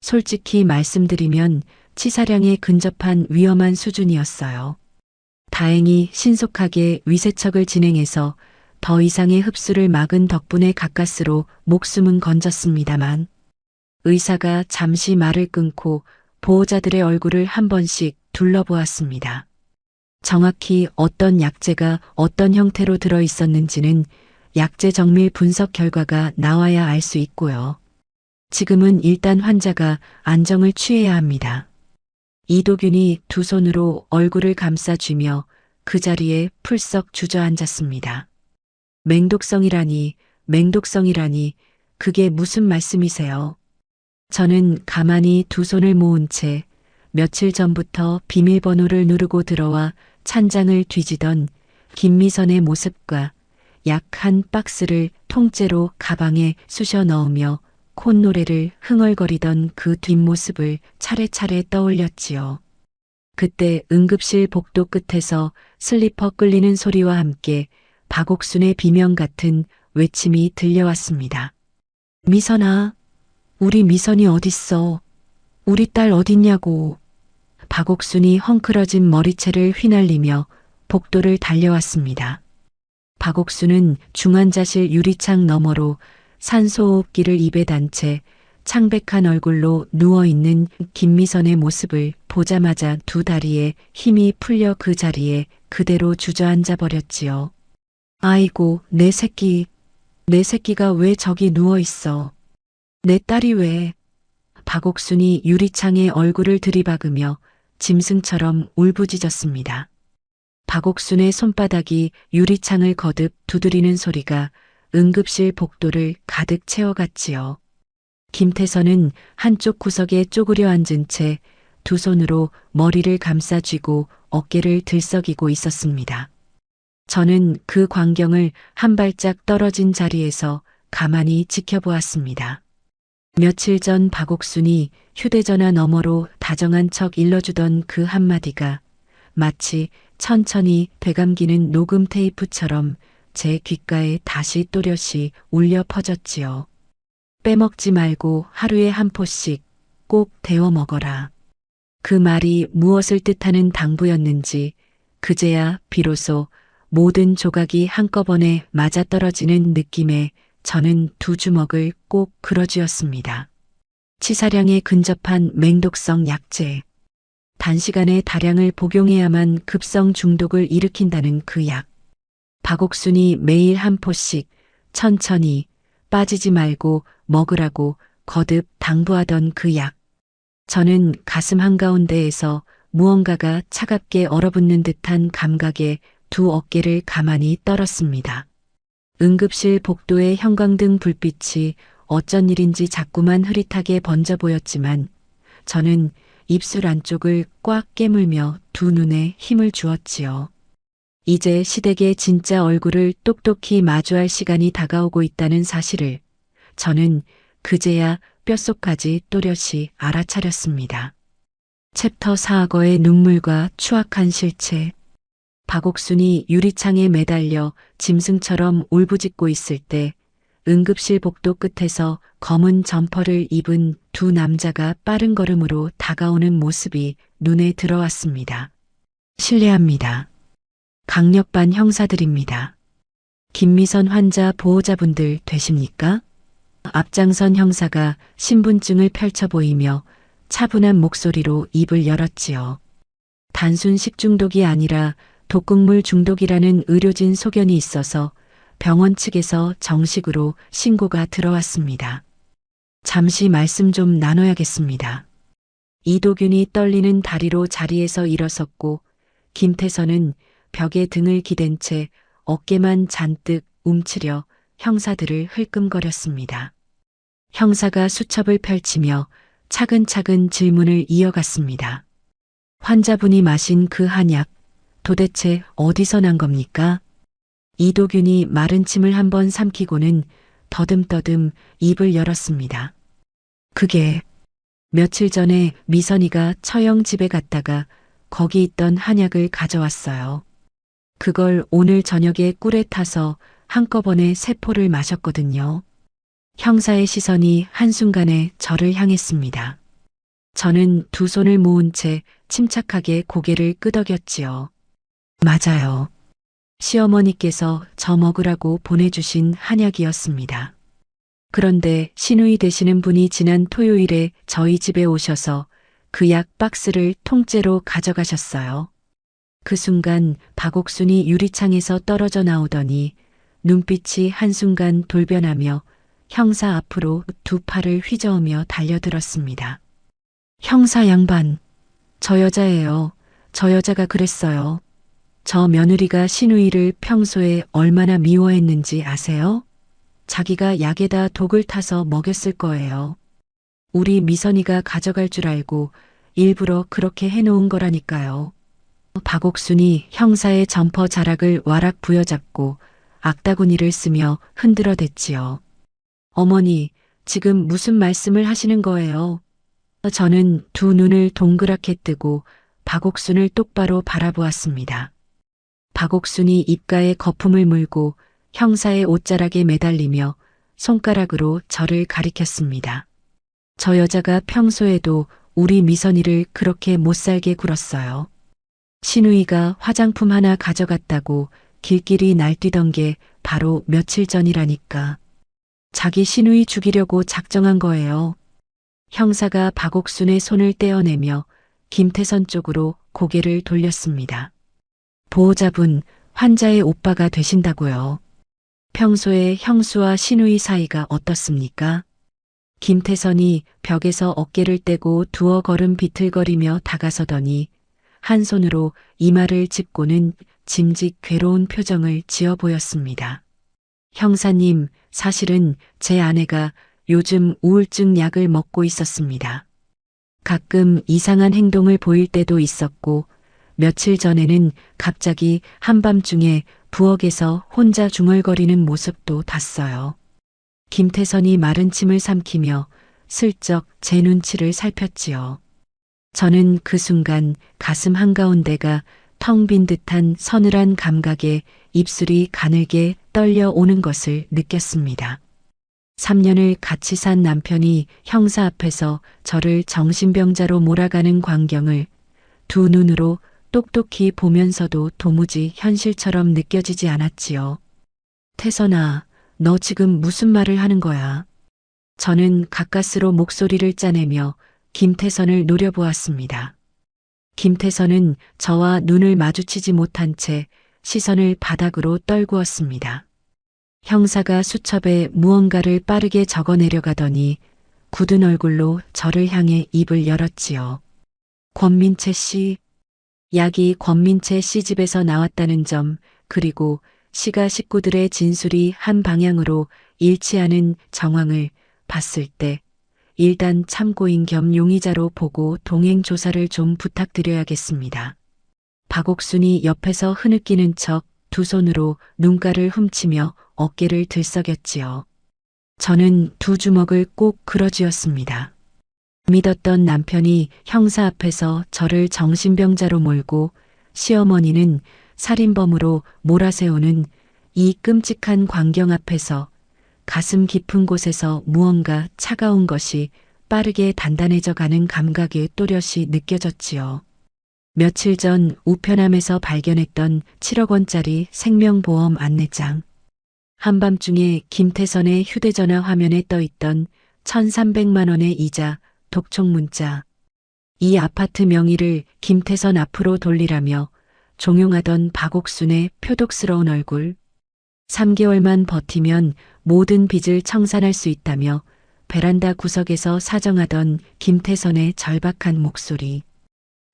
솔직히 말씀드리면 치사량에 근접한 위험한 수준이었어요. 다행히 신속하게 위세척을 진행해서 더 이상의 흡수를 막은 덕분에 가까스로 목숨은 건졌습니다만 의사가 잠시 말을 끊고 보호자들의 얼굴을 한 번씩 둘러보았습니다. 정확히 어떤 약재가 어떤 형태로 들어 있었는지는 약재 정밀 분석 결과가 나와야 알 수 있고요. 지금은 일단 환자가 안정을 취해야 합니다. 이도균이 두 손으로 얼굴을 감싸쥐며 그 자리에 풀썩 주저앉았습니다. 맹독성이라니 그게 무슨 말씀이세요? 저는 가만히 두 손을 모은 채 며칠 전부터 비밀번호를 누르고 들어와 찬장을 뒤지던 김미선의 모습과 약 한 박스를 통째로 가방에 쑤셔 넣으며 콧노래를 흥얼거리던 그 뒷모습을 차례차례 떠올렸지요. 그때 응급실 복도 끝에서 슬리퍼 끌리는 소리와 함께 박옥순의 비명 같은 외침이 들려왔습니다. 미선아, 우리 미선이 어딨어? 우리 딸 어딨냐고. 박옥순이 헝클어진 머리채를 휘날리며 복도를 달려왔습니다. 박옥순은 중환자실 유리창 너머로 산소호흡기를 입에 단 채 창백한 얼굴로 누워있는 김미선의 모습을 보자마자 두 다리에 힘이 풀려 그 자리에 그대로 주저앉아 버렸지요. 아이고, 내 새끼가 왜 저기 누워있어? 내 딸이 왜? 박옥순이 유리창에 얼굴을 들이박으며 짐승처럼 울부짖었습니다. 박옥순의 손바닥이 유리창을 거듭 두드리는 소리가 응급실 복도를 가득 채워갔지요. 김태선은 한쪽 구석에 쪼그려 앉은 채 두 손으로 머리를 감싸 쥐고 어깨를 들썩이고 있었습니다. 저는 그 광경을 한 발짝 떨어진 자리에서 가만히 지켜보았습니다. 며칠 전 박옥순이 휴대전화 너머로 다정한 척 일러주던 그 한마디가 마치 천천히 되감기는 녹음 테이프처럼 제 귓가에 다시 또렷이 울려 퍼졌지요. 빼먹지 말고 하루에 한 포씩 꼭 데워 먹어라. 그 말이 무엇을 뜻하는 당부였는지 그제야 비로소 모든 조각이 한꺼번에 맞아떨어지는 느낌에 저는 두 주먹을 꼭 그뤄쥐었습니다. 치사량에 근접한 맹독성 약재. 단시간에 다량을 복용해야만 급성 중독을 일으킨다는 그 약. 박옥순이 매일 한 포씩 천천히 빠지지 말고 먹으라고 거듭 당부하던 그 약. 저는 가슴 한가운데에서 무언가가 차갑게 얼어붙는 듯한 감각에 두 어깨를 가만히 떨었습니다. 응급실 복도의 형광등 불빛이 어쩐 일인지 자꾸만 흐릿하게 번져 보였지만 저는 입술 안쪽을 꽉 깨물며 두 눈에 힘을 주었지요. 이제 시댁의 진짜 얼굴을 똑똑히 마주할 시간이 다가오고 있다는 사실을 저는 그제야 뼛속까지 또렷이 알아차렸습니다. 챕터 4악어의 눈물과 추악한 실체. 박옥순이 유리창에 매달려 짐승처럼 울부짖고 있을 때 응급실 복도 끝에서 검은 점퍼를 입은 두 남자가 빠른 걸음으로 다가오는 모습이 눈에 들어왔습니다. 실례합니다. 강력반 형사들입니다. 김미선 환자 보호자분들 되십니까? 앞장선 형사가 신분증을 펼쳐 보이며 차분한 목소리로 입을 열었지요. 단순 식중독이 아니라 독극물 중독이라는 의료진 소견이 있어서 병원 측에서 정식으로 신고가 들어왔습니다. 잠시 말씀 좀 나눠야겠습니다. 이도균이 떨리는 다리로 자리에서 일어섰고 김태선은 벽에 등을 기댄 채 어깨만 잔뜩 움츠려 형사들을 흘끔거렸습니다. 형사가 수첩을 펼치며 차근차근 질문을 이어갔습니다. 환자분이 마신 그 한약 도대체 어디서 난 겁니까? 이도균이 마른 침을 한번 삼키고는 더듬더듬 입을 열었습니다. 그게 며칠 전에 미선이가 처형 집에 갔다가 거기 있던 한약을 가져왔어요. 그걸 오늘 저녁에 꿀에 타서 한꺼번에 세 포를 마셨거든요. 형사의 시선이 한순간에 저를 향했습니다. 저는 두 손을 모은 채 침착하게 고개를 끄덕였지요. 맞아요. 시어머니께서 저 먹으라고 보내주신 한약이었습니다. 그런데 시누이 되시는 분이 지난 토요일에 저희 집에 오셔서 그 약 박스를 통째로 가져가셨어요. 그 순간 박옥순이 유리창에서 떨어져 나오더니 눈빛이 한순간 돌변하며 형사 앞으로 두 팔을 휘저으며 달려들었습니다. 형사 양반, 저 여자예요. 저 여자가 그랬어요. 저 며느리가 시누이를 평소에 얼마나 미워했는지 아세요? 자기가 약에다 독을 타서 먹였을 거예요. 우리 미선이가 가져갈 줄 알고 일부러 그렇게 해놓은 거라니까요. 박옥순이 형사의 점퍼 자락을 와락 부여잡고 악다구니를 쓰며 흔들어댔지요. 어머니, 지금 무슨 말씀을 하시는 거예요? 저는 두 눈을 동그랗게 뜨고 박옥순을 똑바로 바라보았습니다. 박옥순이 입가에 거품을 물고 형사의 옷자락에 매달리며 손가락으로 저를 가리켰습니다. 저 여자가 평소에도 우리 미선이를 그렇게 못살게 굴었어요. 시누이가 화장품 하나 가져갔다고 길길이 날뛰던 게 바로 며칠 전이라니까. 자기 시누이 죽이려고 작정한 거예요. 형사가 박옥순의 손을 떼어내며 김태선 쪽으로 고개를 돌렸습니다. 보호자분, 환자의 오빠가 되신다고요. 평소에 형수와 시누이 사이가 어떻습니까? 김태선이 벽에서 어깨를 떼고 두어 걸음 비틀거리며 다가서더니 한 손으로 이마를 짚고는 짐짓 괴로운 표정을 지어 보였습니다. 형사님, 사실은 제 아내가 요즘 우울증 약을 먹고 있었습니다. 가끔 이상한 행동을 보일 때도 있었고, 며칠 전에는 갑자기 한밤중에 부엌에서 혼자 중얼거리는 모습도 봤어요. 김태선이 마른 침을 삼키며 슬쩍 제 눈치를 살폈지요. 저는 그 순간 가슴 한가운데가 텅 빈 듯한 서늘한 감각에 입술이 가늘게 떨려오는 것을 느꼈습니다. 3년을 같이 산 남편이 형사 앞에서 저를 정신병자로 몰아가는 광경을 두 눈으로 똑똑히 보면서도 도무지 현실처럼 느껴지지 않았지요. 태선아, 너 지금 무슨 말을 하는 거야? 저는 가까스로 목소리를 짜내며 김태선을 노려보았습니다. 김태선은 저와 눈을 마주치지 못한 채 시선을 바닥으로 떨구었습니다. 형사가 수첩에 무언가를 빠르게 적어 내려가더니 굳은 얼굴로 저를 향해 입을 열었지요. 권민채 씨, 약이 권민채 씨 집에서 나왔다는 점, 그리고 시가 식구들의 진술이 한 방향으로 일치하는 정황을 봤을 때 일단 참고인 겸 용의자로 보고 동행 조사를 좀 부탁드려야겠습니다. 박옥순이 옆에서 흐느끼는 척 두 손으로 눈가를 훔치며 어깨를 들썩였지요. 저는 두 주먹을 꼭 그어쥐었습니다. 믿었던 남편이 형사 앞에서 저를 정신병자로 몰고 시어머니는 살인범으로 몰아세우는 이 끔찍한 광경 앞에서 가슴 깊은 곳에서 무언가 차가운 것이 빠르게 단단해져 가는 감각이 또렷이 느껴졌지요. 며칠 전 우편함에서 발견했던 7억 원짜리 생명보험 안내장. 한밤중에 김태선의 휴대전화 화면에 떠있던 1,300만 원의 이자, 독촉 문자. 이 아파트 명의를 김태선 앞으로 돌리라며 종용하던 박옥순의 표독스러운 얼굴. 3개월만 버티면 모든 빚을 청산할 수 있다며 베란다 구석에서 사정하던 김태선의 절박한 목소리.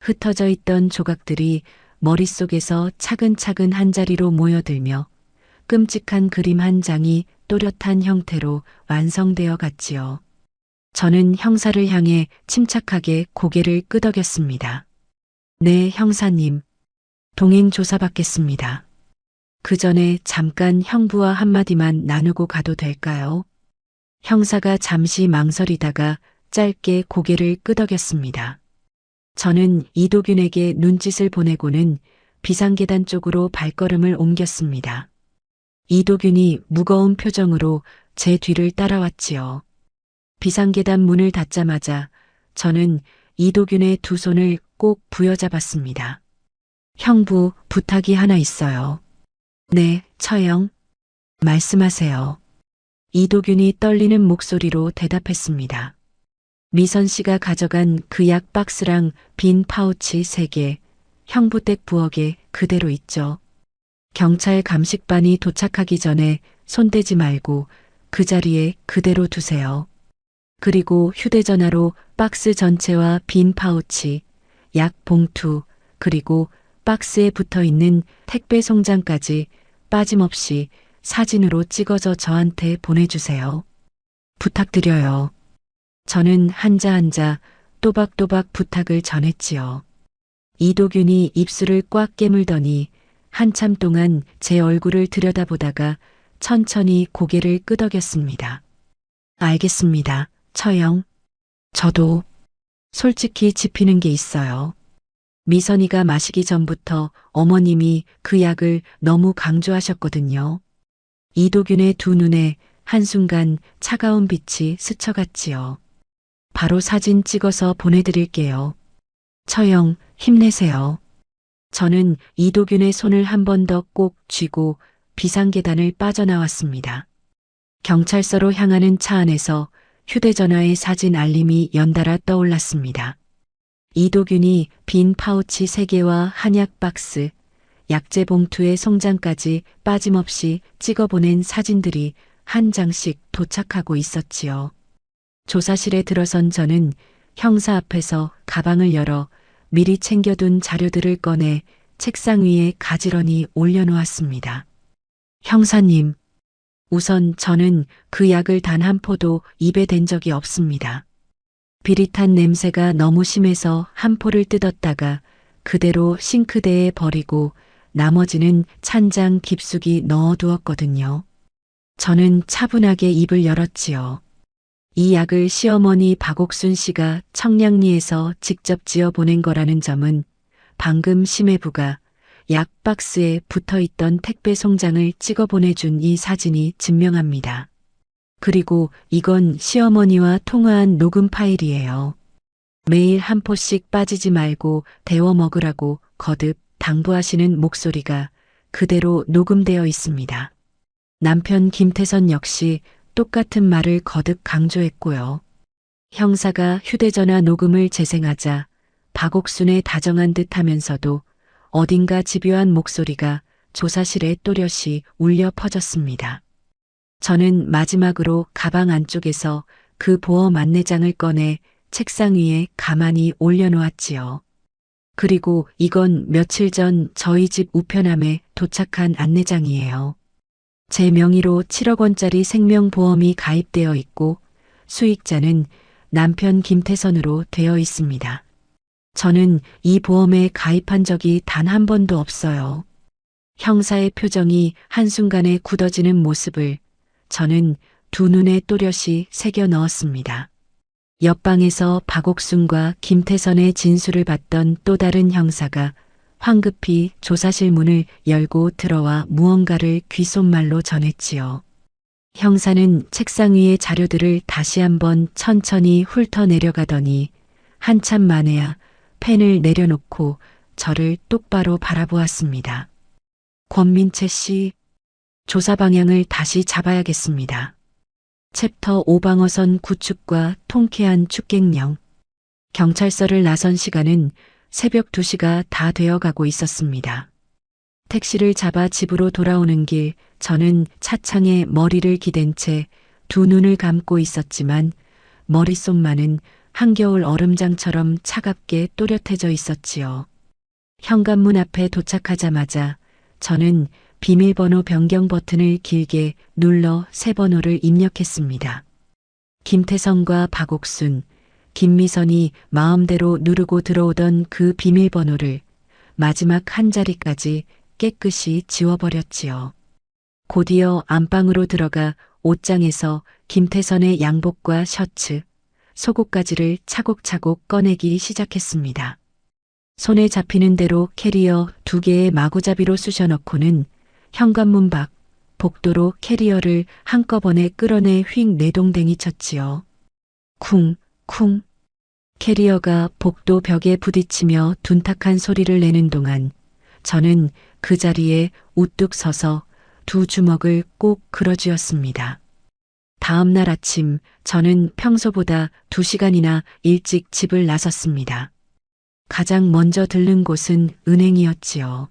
흩어져 있던 조각들이 머릿속에서 차근차근 한자리로 모여들며 끔찍한 그림 한 장이 또렷한 형태로 완성되어 갔지요. 저는 형사를 향해 침착하게 고개를 끄덕였습니다. 네, 형사님. 동행 조사받겠습니다. 그 전에 잠깐 형부와 한마디만 나누고 가도 될까요? 형사가 잠시 망설이다가 짧게 고개를 끄덕였습니다. 저는 이도균에게 눈짓을 보내고는 비상계단 쪽으로 발걸음을 옮겼습니다. 이도균이 무거운 표정으로 제 뒤를 따라왔지요. 비상계단 문을 닫자마자 저는 이도균의 두 손을 꼭 부여잡았습니다. 형부, 부탁이 하나 있어요. 네, 처형. 말씀하세요. 이도균이 떨리는 목소리로 대답했습니다. 미선 씨가 가져간 그 약 박스랑 빈 파우치 3개, 형부 댁 부엌에 그대로 있죠. 경찰 감식반이 도착하기 전에 손대지 말고 그 자리에 그대로 두세요. 그리고 휴대전화로 박스 전체와 빈 파우치, 약 봉투, 그리고 박스에 붙어 있는 택배 송장까지 빠짐없이 사진으로 찍어서 저한테 보내주세요. 부탁드려요. 저는 한자 한자 또박또박 부탁을 전했지요. 이도균이 입술을 꽉 깨물더니 한참 동안 제 얼굴을 들여다보다가 천천히 고개를 끄덕였습니다. 알겠습니다, 처형. 저도 솔직히 짚히는 게 있어요. 미선이가 마시기 전부터 어머님이 그 약을 너무 강조하셨거든요. 이도균의 두 눈에 한순간 차가운 빛이 스쳐갔지요. 바로 사진 찍어서 보내드릴게요. 처형, 힘내세요. 저는 이도균의 손을 한 번 더 꼭 쥐고 비상계단을 빠져나왔습니다. 경찰서로 향하는 차 안에서 휴대전화의 사진 알림이 연달아 떠올랐습니다. 이도균이 빈 파우치 3개와 한약 박스, 약재 봉투의 송장까지 빠짐없이 찍어보낸 사진들이 한 장씩 도착하고 있었지요. 조사실에 들어선 저는 형사 앞에서 가방을 열어 미리 챙겨둔 자료들을 꺼내 책상 위에 가지런히 올려놓았습니다. 형사님, 우선 저는 그 약을 단 한 포도 입에 댄 적이 없습니다. 비릿한 냄새가 너무 심해서 한 포를 뜯었다가 그대로 싱크대에 버리고 나머지는 찬장 깊숙이 넣어두었거든요. 저는 차분하게 입을 열었지요. 이 약을 시어머니 박옥순 씨가 청량리에서 직접 지어 보낸 거라는 점은 방금 심해부가 약 박스에 붙어있던 택배 송장을 찍어 보내준 이 사진이 증명합니다. 그리고 이건 시어머니와 통화한 녹음 파일이에요. 매일 한 포씩 빠지지 말고 데워 먹으라고 거듭 당부하시는 목소리가 그대로 녹음되어 있습니다. 남편 김태선 역시 똑같은 말을 거듭 강조했고요. 형사가 휴대전화 녹음을 재생하자 박옥순의 다정한 듯 하면서도 어딘가 집요한 목소리가 조사실에 또렷이 울려 퍼졌습니다. 저는 마지막으로 가방 안쪽에서 그 보험 안내장을 꺼내 책상 위에 가만히 올려놓았지요. 그리고 이건 며칠 전 저희 집 우편함에 도착한 안내장이에요. 제 명의로 7억 원짜리 생명보험이 가입되어 있고 수익자는 남편 김태선으로 되어 있습니다. 저는 이 보험에 가입한 적이 단 한 번도 없어요. 형사의 표정이 한순간에 굳어지는 모습을 저는 두 눈에 또렷이 새겨 넣었습니다. 옆방에서 박옥순과 김태선의 진술을 받던 또 다른 형사가 황급히 조사실 문을 열고 들어와 무언가를 귓속말로 전했지요. 형사는 책상 위의 자료들을 다시 한번 천천히 훑어내려가더니 한참 만에야 펜을 내려놓고 저를 똑바로 바라보았습니다. 권민채 씨, 조사 방향을 다시 잡아야겠습니다. 챕터 5방어선 구축과 통쾌한 축객령. 경찰서를 나선 시간은 새벽 2시가 다 되어가고 있었습니다. 택시를 잡아 집으로 돌아오는 길 저는 차창에 머리를 기댄 채 두 눈을 감고 있었지만 머릿속만은 한겨울 얼음장처럼 차갑게 또렷해져 있었지요. 현관문 앞에 도착하자마자 저는 비밀번호 변경 버튼을 길게 눌러 새 번호를 입력했습니다. 김태성과 박옥순, 김미선이 마음대로 누르고 들어오던 그 비밀번호를 마지막 한 자리까지 깨끗이 지워버렸지요. 곧이어 안방으로 들어가 옷장에서 김태선의 양복과 셔츠, 속옷가지를 차곡차곡 꺼내기 시작했습니다. 손에 잡히는 대로 캐리어 2개의 마구잡이로 쑤셔넣고는 현관문 밖 복도로 캐리어를 한꺼번에 끌어내 휙 내동댕이 쳤지요. 쿵, 쿵. 캐리어가 복도 벽에 부딪히며 둔탁한 소리를 내는 동안 저는 그 자리에 우뚝 서서 두 주먹을 꼭 그어쥐었습니다. 다음 날 아침 저는 평소보다 2시간이나 일찍 집을 나섰습니다. 가장 먼저 들른 곳은 은행이었지요.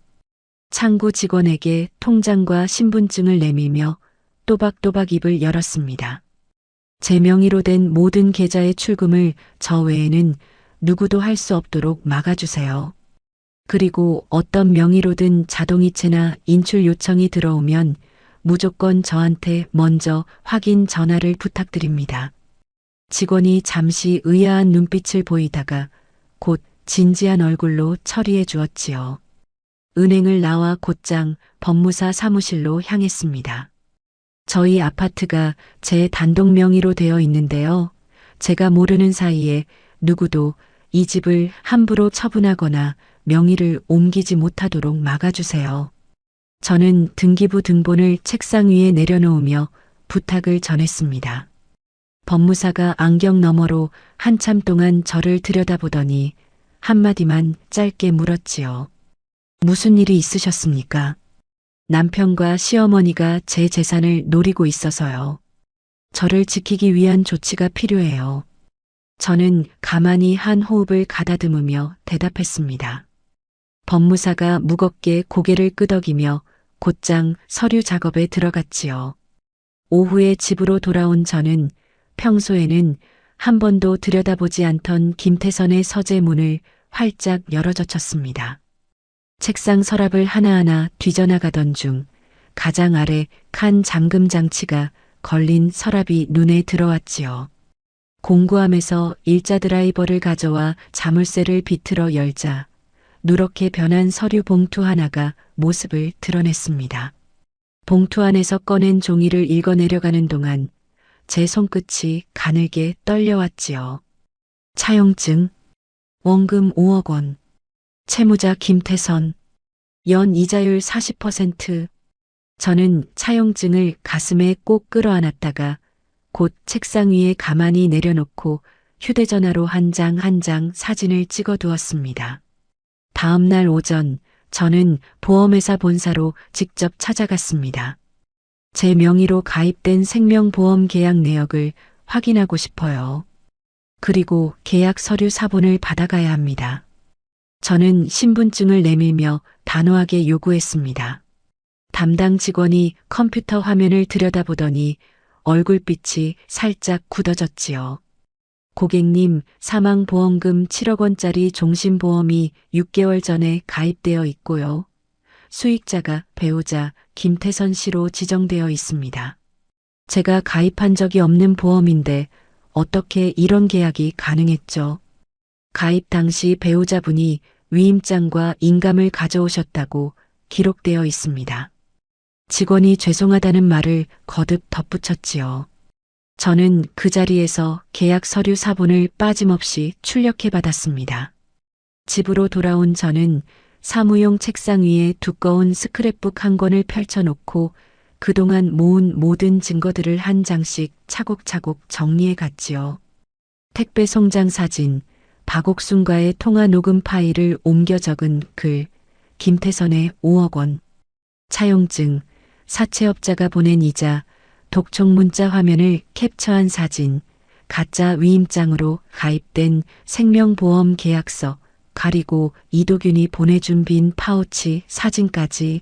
창구 직원에게 통장과 신분증을 내밀며 또박또박 입을 열었습니다. 제 명의로 된 모든 계좌의 출금을 저 외에는 누구도 할 수 없도록 막아주세요. 그리고 어떤 명의로든 자동이체나 인출 요청이 들어오면 무조건 저한테 먼저 확인 전화를 부탁드립니다. 직원이 잠시 의아한 눈빛을 보이다가 곧 진지한 얼굴로 처리해 주었지요. 은행을 나와 곧장 법무사 사무실로 향했습니다. 저희 아파트가 제 단독 명의로 되어 있는데요. 제가 모르는 사이에 누구도 이 집을 함부로 처분하거나 명의를 옮기지 못하도록 막아주세요. 저는 등기부 등본을 책상 위에 내려놓으며 부탁을 전했습니다. 법무사가 안경 너머로 한참 동안 저를 들여다보더니 한마디만 짧게 물었지요. 무슨 일이 있으셨습니까? 남편과 시어머니가 제 재산을 노리고 있어서요. 저를 지키기 위한 조치가 필요해요. 저는 가만히 한 호흡을 가다듬으며 대답했습니다. 법무사가 무겁게 고개를 끄덕이며 곧장 서류 작업에 들어갔지요. 오후에 집으로 돌아온 저는 평소에는 한 번도 들여다보지 않던 김태선의 서재 문을 활짝 열어젖혔습니다. 책상 서랍을 하나하나 뒤져나가던 중 가장 아래 칸 잠금 장치가 걸린 서랍이 눈에 들어왔지요. 공구함에서 일자 드라이버를 가져와 자물쇠를 비틀어 열자 누렇게 변한 서류 봉투 하나가 모습을 드러냈습니다. 봉투 안에서 꺼낸 종이를 읽어내려가는 동안 제 손끝이 가늘게 떨려왔지요. 차용증, 원금 5억 원, 채무자 김태선, 연 이자율 40%. 저는 차용증을 가슴에 꼭 끌어안았다가 곧 책상 위에 가만히 내려놓고 휴대전화로 한 장 한 장 사진을 찍어두었습니다. 다음 날 오전 저는 보험회사 본사로 직접 찾아갔습니다. 제 명의로 가입된 생명보험 계약 내역을 확인하고 싶어요. 그리고 계약 서류 사본을 받아가야 합니다. 저는 신분증을 내밀며 단호하게 요구했습니다. 담당 직원이 컴퓨터 화면을 들여다보더니 얼굴빛이 살짝 굳어졌지요. 고객님, 사망보험금 7억 원짜리 종신보험이 6개월 전에 가입되어 있고요. 수익자가 배우자 김태선 씨로 지정되어 있습니다. 제가 가입한 적이 없는 보험인데 어떻게 이런 계약이 가능했죠? 가입 당시 배우자분이 위임장과 인감을 가져오셨다고 기록되어 있습니다. 직원이 죄송하다는 말을 거듭 덧붙였지요. 저는 그 자리에서 계약 서류 사본을 빠짐없이 출력해 받았습니다. 집으로 돌아온 저는 사무용 책상 위에 두꺼운 스크랩북 한 권을 펼쳐놓고 그동안 모은 모든 증거들을 한 장씩 차곡차곡 정리해 갔지요. 택배 송장 사진, 박옥순과의 통화 녹음 파일을 옮겨 적은 글, 김태선의 5억 원, 차용증, 사채업자가 보낸 이자, 독촉 문자 화면을 캡처한 사진, 가짜 위임장으로 가입된 생명보험 계약서, 가리고 이도균이 보내준 빈 파우치 사진까지.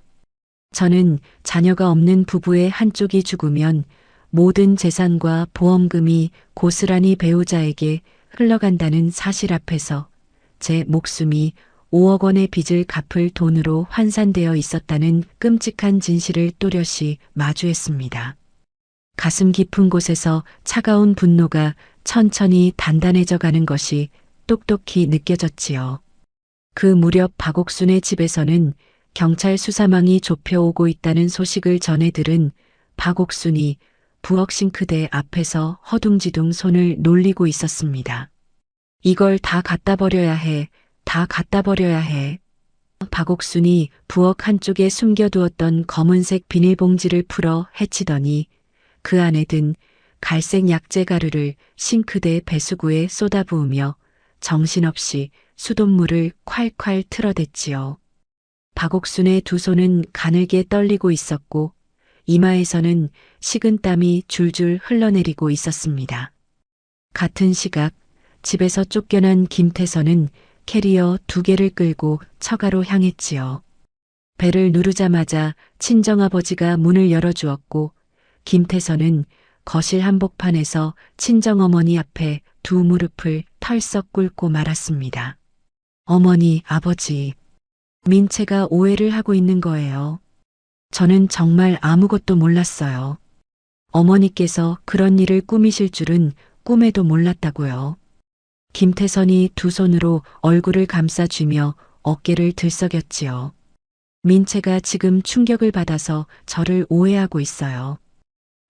저는 자녀가 없는 부부의 한쪽이 죽으면 모든 재산과 보험금이 고스란히 배우자에게 흘러간다는 사실 앞에서 제 목숨이 5억 원의 빚을 갚을 돈으로 환산되어 있었다는 끔찍한 진실을 또렷이 마주했습니다. 가슴 깊은 곳에서 차가운 분노가 천천히 단단해져 가는 것이 똑똑히 느껴졌지요. 그 무렵 박옥순의 집에서는 경찰 수사망이 좁혀오고 있다는 소식을 전해 들은 박옥순이 부엌 싱크대 앞에서 허둥지둥 손을 놀리고 있었습니다. 이걸 다 갖다 버려야 해. 다 갖다 버려야 해. 박옥순이 부엌 한쪽에 숨겨두었던 검은색 비닐봉지를 풀어 헤치더니 그 안에 든 갈색 약재 가루를 싱크대 배수구에 쏟아부으며 정신없이 수돗물을 콸콸 틀어댔지요. 박옥순의 두 손은 가늘게 떨리고 있었고 이마에서는 식은땀이 줄줄 흘러내리고 있었습니다. 같은 시각 집에서 쫓겨난 김태선은 캐리어 2개를 끌고 처가로 향했지요. 배를 누르자마자 친정아버지가 문을 열어주었고 김태선은 거실 한복판에서 친정어머니 앞에 두 무릎을 털썩 꿇고 말았습니다. 어머니, 아버지, 민채가 오해를 하고 있는 거예요. 저는 정말 아무것도 몰랐어요. 어머니께서 그런 일을 꾸미실 줄은 꿈에도 몰랐다고요. 김태선이 두 손으로 얼굴을 감싸쥐며 어깨를 들썩였지요. 민채가 지금 충격을 받아서 저를 오해하고 있어요.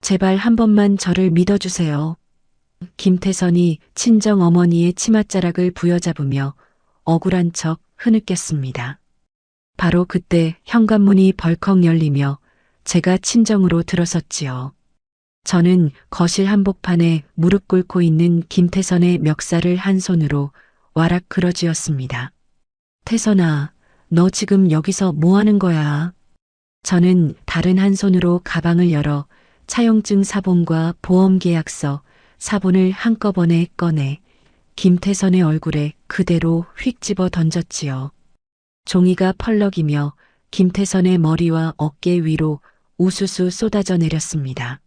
제발 한 번만 저를 믿어주세요. 김태선이 친정 어머니의 치맛자락을 부여잡으며 억울한 척 흐느꼈습니다. 바로 그때 현관문이 벌컥 열리며 제가 친정으로 들어섰지요. 저는 거실 한복판에 무릎 꿇고 있는 김태선의 멱살을 한 손으로 와락 끌어쥐었습니다. 태선아, 너 지금 여기서 뭐 하는 거야? 저는 다른 한 손으로 가방을 열어 차용증 사본과 보험계약서, 사본을 한꺼번에 꺼내 김태선의 얼굴에 그대로 휙 집어 던졌지요. 종이가 펄럭이며 김태선의 머리와 어깨 위로 우수수 쏟아져 내렸습니다.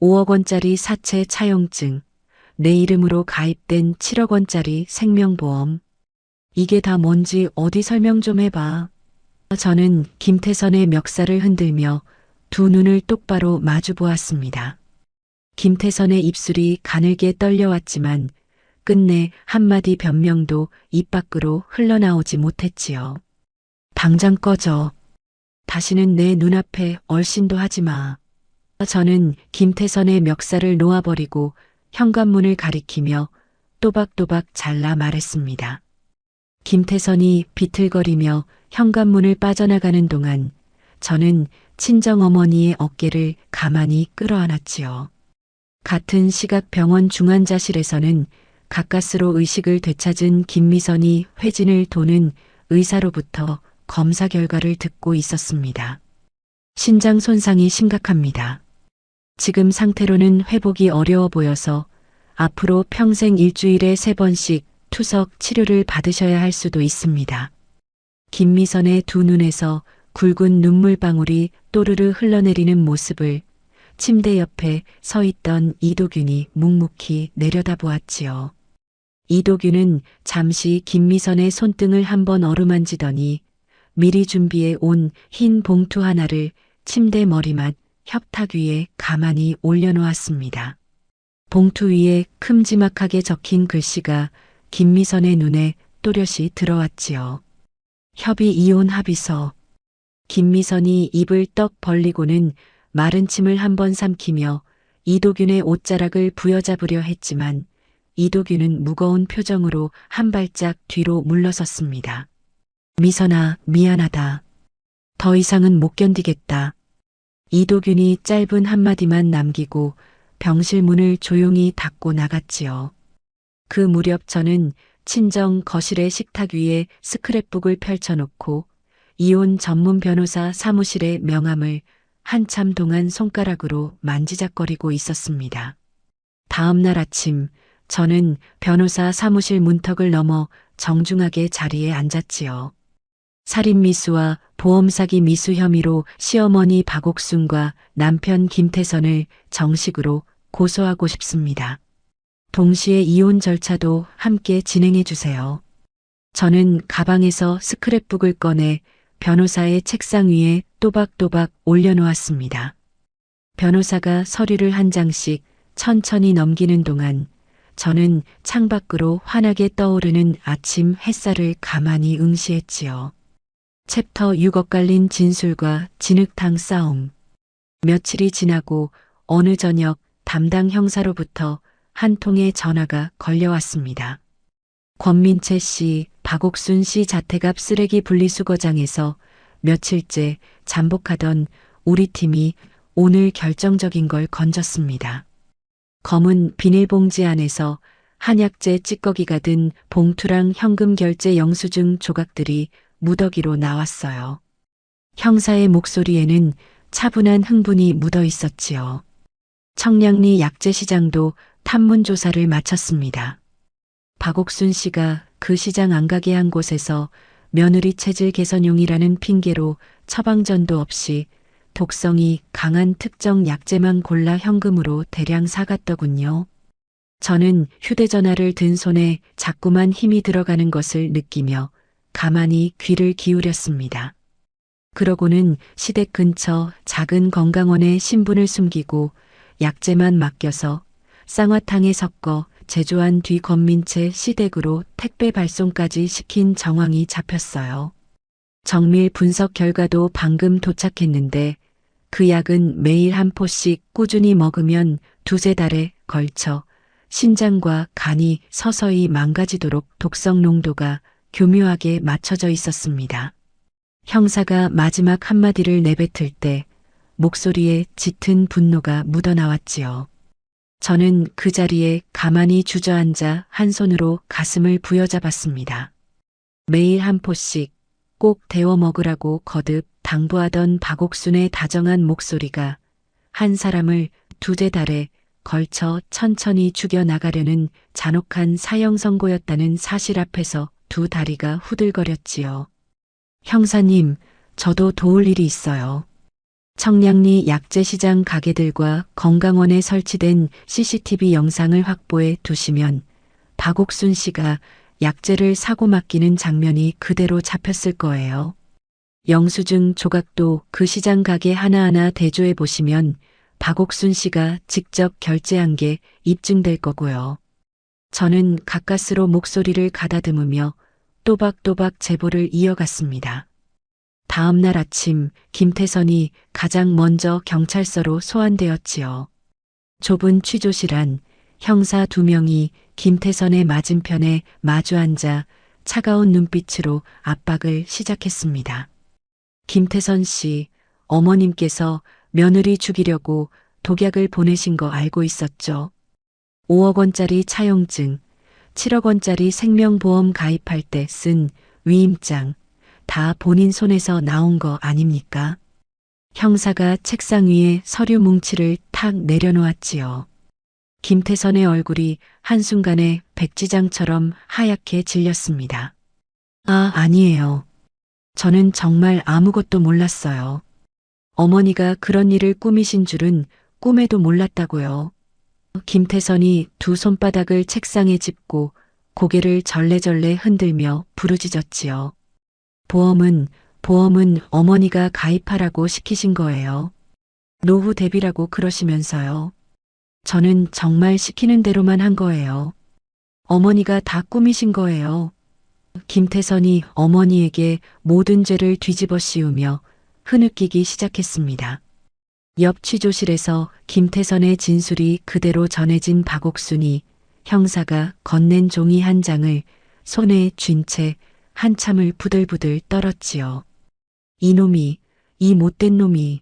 5억 원짜리 사채 차용증, 내 이름으로 가입된 7억 원짜리 생명보험. 이게 다 뭔지 어디 설명 좀 해봐. 저는 김태선의 멱살을 흔들며 두 눈을 똑바로 마주 보았습니다. 김태선의 입술이 가늘게 떨려왔지만 끝내 한마디 변명도 입 밖으로 흘러나오지 못했지요. 당장 꺼져. 다시는 내 눈앞에 얼씬도 하지 마. 저는 김태선의 멱살을 놓아버리고 현관문을 가리키며 또박또박 잘라 말했습니다. 김태선이 비틀거리며 현관문을 빠져나가는 동안 저는 친정어머니의 어깨를 가만히 끌어안았지요. 같은 시각 병원 중환자실에서는 가까스로 의식을 되찾은 김미선이 회진을 도는 의사로부터 검사 결과를 듣고 있었습니다. 신장 손상이 심각합니다. 지금 상태로는 회복이 어려워 보여서 앞으로 평생 일주일에 3번씩 투석 치료를 받으셔야 할 수도 있습니다. 김미선의 두 눈에서 굵은 눈물방울이 또르르 흘러내리는 모습을 침대 옆에 서 있던 이도균이 묵묵히 내려다보았지요. 이도균은 잠시 김미선의 손등을 한번 어루만지더니 미리 준비해 온 흰 봉투 하나를 침대 머리맡 협탁 위에 가만히 올려놓았습니다. 봉투 위에 큼지막하게 적힌 글씨가 김미선의 눈에 또렷이 들어왔지요. 협의 이혼 합의서. 김미선이 입을 떡 벌리고는 마른 침을 한번 삼키며 이도균의 옷자락을 부여잡으려 했지만 이도균은 무거운 표정으로 한 발짝 뒤로 물러섰습니다. 미선아, 미안하다. 더 이상은 못 견디겠다. 이도균이 짧은 한마디만 남기고 병실 문을 조용히 닫고 나갔지요. 그 무렵 저는 친정 거실의 식탁 위에 스크랩북을 펼쳐놓고 이혼 전문 변호사 사무실의 명함을 한참 동안 손가락으로 만지작거리고 있었습니다. 다음 날 아침 저는 변호사 사무실 문턱을 넘어 정중하게 자리에 앉았지요. 살인미수와 보험사기 미수 혐의로 시어머니 박옥순과 남편 김태선을 정식으로 고소하고 싶습니다. 동시에 이혼 절차도 함께 진행해 주세요. 저는 가방에서 스크랩북을 꺼내 변호사의 책상 위에 또박또박 올려놓았습니다. 변호사가 서류를 한 장씩 천천히 넘기는 동안 저는 창밖으로 환하게 떠오르는 아침 햇살을 가만히 응시했지요. 챕터 6 엇갈린 진술과 진흙탕 싸움. 며칠이 지나고 어느 저녁 담당 형사로부터 한 통의 전화가 걸려왔습니다. 권민채 씨, 박옥순 씨 자택 앞 쓰레기 분리수거장에서 며칠째 잠복하던 우리 팀이 오늘 결정적인 걸 건졌습니다. 검은 비닐봉지 안에서 한약재 찌꺼기가 든 봉투랑 현금 결제 영수증 조각들이 무더기로 나왔어요. 형사의 목소리에는 차분한 흥분이 묻어 있었지요. 청량리 약재시장도 탐문 조사를 마쳤습니다. 박옥순 씨가 그 시장 안 가게 한 곳에서 며느리 체질 개선용이라는 핑계로 처방전도 없이 독성이 강한 특정 약재만 골라 현금으로 대량 사갔더군요. 저는 휴대전화를 든 손에 자꾸만 힘이 들어가는 것을 느끼며 가만히 귀를 기울였습니다. 그러고는 시댁 근처 작은 건강원에 신분을 숨기고 약재만 맡겨서 쌍화탕에 섞어 제조한 뒤 권민채 시댁으로 택배 발송까지 시킨 정황이 잡혔어요. 정밀 분석 결과도 방금 도착했는데 그 약은 매일 한 포씩 꾸준히 먹으면 두세 달에 걸쳐 신장과 간이 서서히 망가지도록 독성 농도가 교묘하게 맞춰져 있었습니다. 형사가 마지막 한마디를 내뱉을 때 목소리에 짙은 분노가 묻어나왔지요. 저는 그 자리에 가만히 주저앉아 한 손으로 가슴을 부여잡았습니다. 매일 한 포씩 꼭 데워 먹으라고 거듭 당부하던 박옥순의 다정한 목소리가 한 사람을 두세 달에 걸쳐 천천히 죽여나가려는 잔혹한 사형 선고였다는 사실 앞에서 두 다리가 후들거렸지요. 형사님, 저도 도울 일이 있어요. 청량리 약재시장 가게들과 건강원에 설치된 CCTV 영상을 확보해 두시면 박옥순 씨가 약재를 사고 맡기는 장면이 그대로 잡혔을 거예요. 영수증 조각도 그 시장 가게 하나하나 대조해 보시면 박옥순 씨가 직접 결제한 게 입증될 거고요. 저는 가까스로 목소리를 가다듬으며 또박또박 제보를 이어갔습니다. 다음 날 아침 김태선이 가장 먼저 경찰서로 소환되었지요. 좁은 취조실 안 형사 2명이 김태선의 맞은편에 마주 앉아 차가운 눈빛으로 압박을 시작했습니다. 김태선 씨, 어머님께서 며느리 죽이려고 독약을 보내신 거 알고 있었죠? 5억 원짜리 차용증, 7억 원짜리 생명보험 가입할 때 쓴 위임장, 다 본인 손에서 나온 거 아닙니까? 형사가 책상 위에 서류 뭉치를 탁 내려놓았지요. 김태선의 얼굴이 한순간에 백지장처럼 하얗게 질렸습니다. 아니에요. 저는 정말 아무것도 몰랐어요. 어머니가 그런 일을 꾸미신 줄은 꿈에도 몰랐다고요. 김태선이 두 손바닥을 책상에 짚고 고개를 절레절레 흔들며 부르짖었지요. 보험은 어머니가 가입하라고 시키신 거예요. 노후 대비라고 그러시면서요. 저는 정말 시키는 대로만 한 거예요. 어머니가 다 꾸미신 거예요. 김태선이 어머니에게 모든 죄를 뒤집어 씌우며 흐느끼기 시작했습니다. 옆 취조실에서 김태선의 진술이 그대로 전해진 박옥순이 형사가 건넨 종이 한 장을 손에 쥔 채 한참을 부들부들 떨었지요. 이놈이, 이 못된 놈이.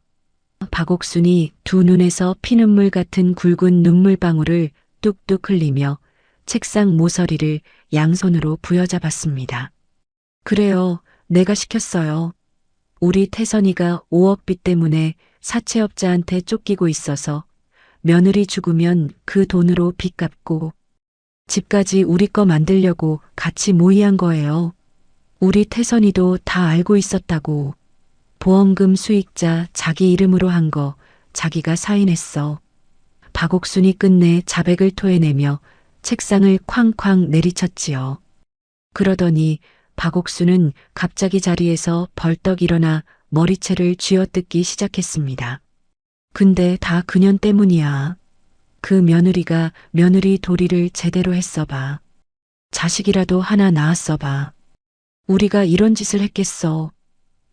박옥순이 두 눈에서 피눈물 같은 굵은 눈물방울을 뚝뚝 흘리며 책상 모서리를 양손으로 부여잡았습니다. 그래요, 내가 시켰어요. 우리 태선이가 5억 빚 때문에 사채업자한테 쫓기고 있어서 며느리 죽으면 그 돈으로 빚 갚고 집까지 우리 거 만들려고 같이 모의한 거예요. 우리 태선이도 다 알고 있었다고. 보험금 수익자 자기 이름으로 한 거 자기가 사인했어. 박옥순이 끝내 자백을 토해내며 책상을 쾅쾅 내리쳤지요. 그러더니 박옥순은 갑자기 자리에서 벌떡 일어나 머리채를 쥐어뜯기 시작했습니다. 근데 다 그년 때문이야. 그 며느리가 며느리 도리를 제대로 했어봐. 자식이라도 하나 낳았어봐. 우리가 이런 짓을 했겠어.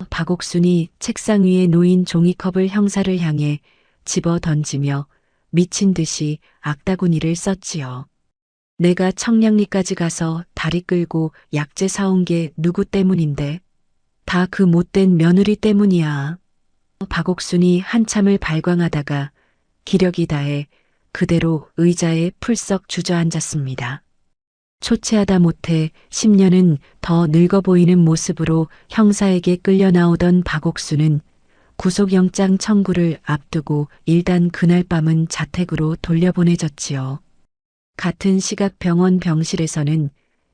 박옥순이 책상 위에 놓인 종이컵을 형사를 향해 집어 던지며 미친 듯이 악다구니를 썼지요. 내가 청량리까지 가서 다리 끌고 약재 사온 게 누구 때문인데? 다 그 못된 며느리 때문이야. 박옥순이 한참을 발광하다가 기력이 다해 그대로 의자에 풀썩 주저앉았습니다. 초췌하다 못해 10년은 더 늙어 보이는 모습으로 형사에게 끌려 나오던 박옥순은 구속영장 청구를 앞두고 일단 그날 밤은 자택으로 돌려보내졌지요. 같은 시각 병원 병실에서는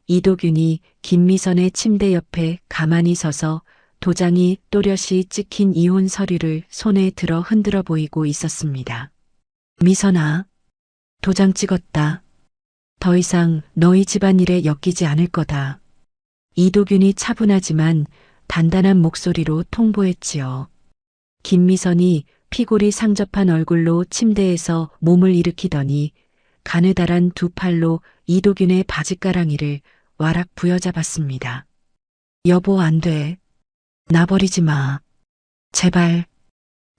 이도균이 김미선의 침대 옆에 가만히 서서 도장이 또렷이 찍힌 이혼 서류를 손에 들어 흔들어 보이고 있었습니다. 미선아, 도장 찍었다. 더 이상 너희 집안일에 엮이지 않을 거다. 이도균이 차분하지만 단단한 목소리로 통보했지요. 김미선이 피골이 상접한 얼굴로 침대에서 몸을 일으키더니 가느다란 두 팔로 이도균의 바짓가랑이를 와락 부여잡았습니다. 여보, 안 돼. 나 버리지 마. 제발.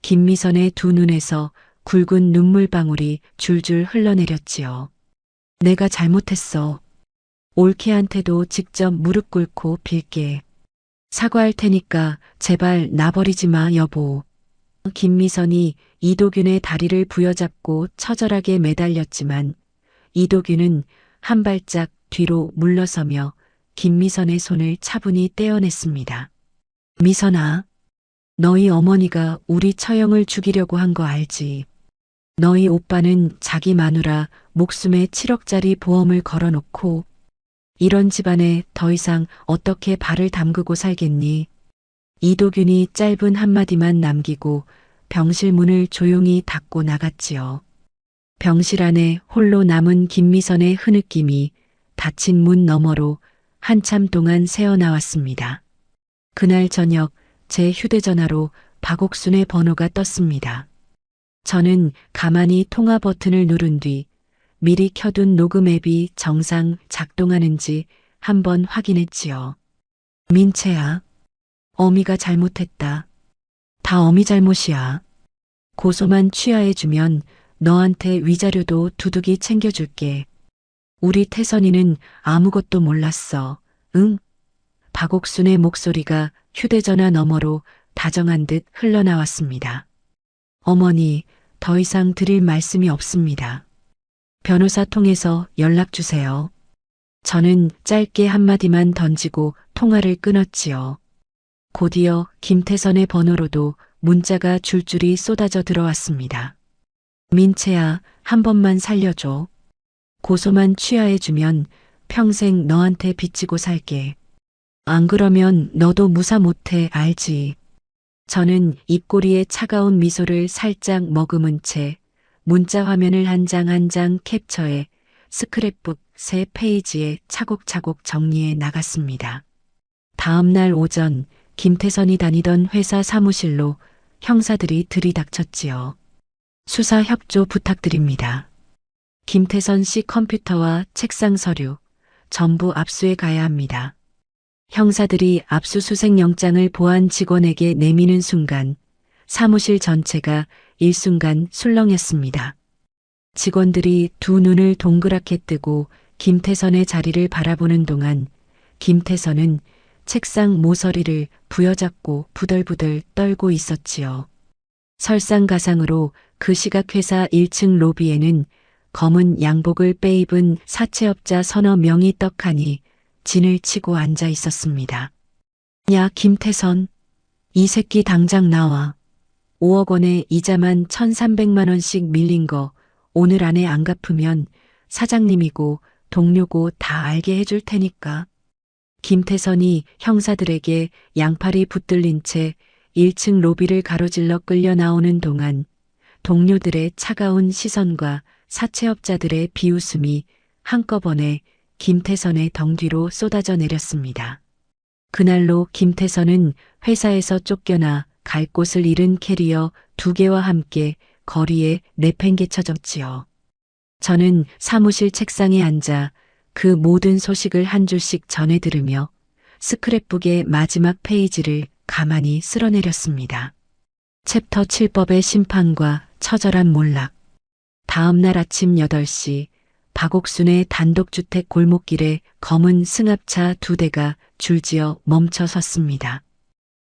김미선의 두 눈에서 굵은 눈물방울이 줄줄 흘러내렸지요. 내가 잘못했어. 올케한테도 직접 무릎 꿇고 빌게. 사과할 테니까 제발 나 버리지 마, 여보. 김미선이 이도균의 다리를 부여잡고 처절하게 매달렸지만 이도균은 한 발짝 뒤로 물러서며 김미선의 손을 차분히 떼어냈습니다. 미선아, 너희 어머니가 우리 처형을 죽이려고 한 거 알지? 너희 오빠는 자기 마누라 목숨에 7억짜리 보험을 걸어놓고 이런 집안에 더 이상 어떻게 발을 담그고 살겠니? 이도균이 짧은 한마디만 남기고 병실 문을 조용히 닫고 나갔지요. 병실 안에 홀로 남은 김미선의 흐느낌이 닫힌 문 너머로 한참 동안 새어나왔습니다. 그날 저녁 제 휴대전화로 박옥순의 번호가 떴습니다. 저는 가만히 통화 버튼을 누른 뒤 미리 켜둔 녹음 앱이 정상 작동하는지 한번 확인했지요. 민채야, 어미가 잘못했다. 다 어미 잘못이야. 고소만 취하해주면 너한테 위자료도 두둑이 챙겨줄게. 우리 태선이는 아무것도 몰랐어. 응? 박옥순의 목소리가 휴대전화 너머로 다정한 듯 흘러나왔습니다. 어머니, 더 이상 드릴 말씀이 없습니다. 변호사 통해서 연락 주세요. 저는 짧게 한마디만 던지고 통화를 끊었지요. 곧이어 김태선의 번호로도 문자가 줄줄이 쏟아져 들어왔습니다. 민채야, 한 번만 살려줘. 고소만 취하해주면 평생 너한테 빚지고 살게. 안 그러면 너도 무사 못해, 알지? 저는 입꼬리에 차가운 미소를 살짝 머금은 채 문자 화면을 한 장 한 장 캡처해 스크랩북 3페이지에 차곡차곡 정리해 나갔습니다. 다음 날 오전 김태선이 다니던 회사 사무실로 형사들이 들이닥쳤지요. 수사 협조 부탁드립니다. 김태선 씨 컴퓨터와 책상 서류 전부 압수해 가야 합니다. 형사들이 압수수색 영장을 보안 직원에게 내미는 순간 사무실 전체가 일순간 술렁였습니다. 직원들이 두 눈을 동그랗게 뜨고 김태선의 자리를 바라보는 동안 김태선은 책상 모서리를 부여잡고 부들부들 떨고 있었지요. 설상가상으로 그 시각 회사 1층 로비에는 검은 양복을 빼입은 사채업자 서너 명이 떡하니 진을 치고 앉아 있었습니다. 야, 김태선, 이 새끼 당장 나와. 5억 원의 이자만 1,300만 원씩 밀린 거 오늘 안에 안 갚으면 사장님이고 동료고 다 알게 해줄 테니까. 김태선이 형사들에게 양팔이 붙들린 채 1층 로비를 가로질러 끌려 나오는 동안 동료들의 차가운 시선과 사채업자들의 비웃음이 한꺼번에 김태선의 덩 뒤로 쏟아져 내렸습니다. 그날로 김태선은 회사에서 쫓겨나 갈 곳을 잃은 캐리어 2개와 함께 거리에 내팽개쳐졌지요. 저는 사무실 책상에 앉아 그 모든 소식을 한 줄씩 전해 들으며 스크랩북의 마지막 페이지를 가만히 쓸어내렸습니다. 챕터 7법의 심판과 처절한 몰락. 다음 날 아침 8시 박옥순의 단독주택 골목길에 검은 승합차 2대가 줄지어 멈춰 섰습니다.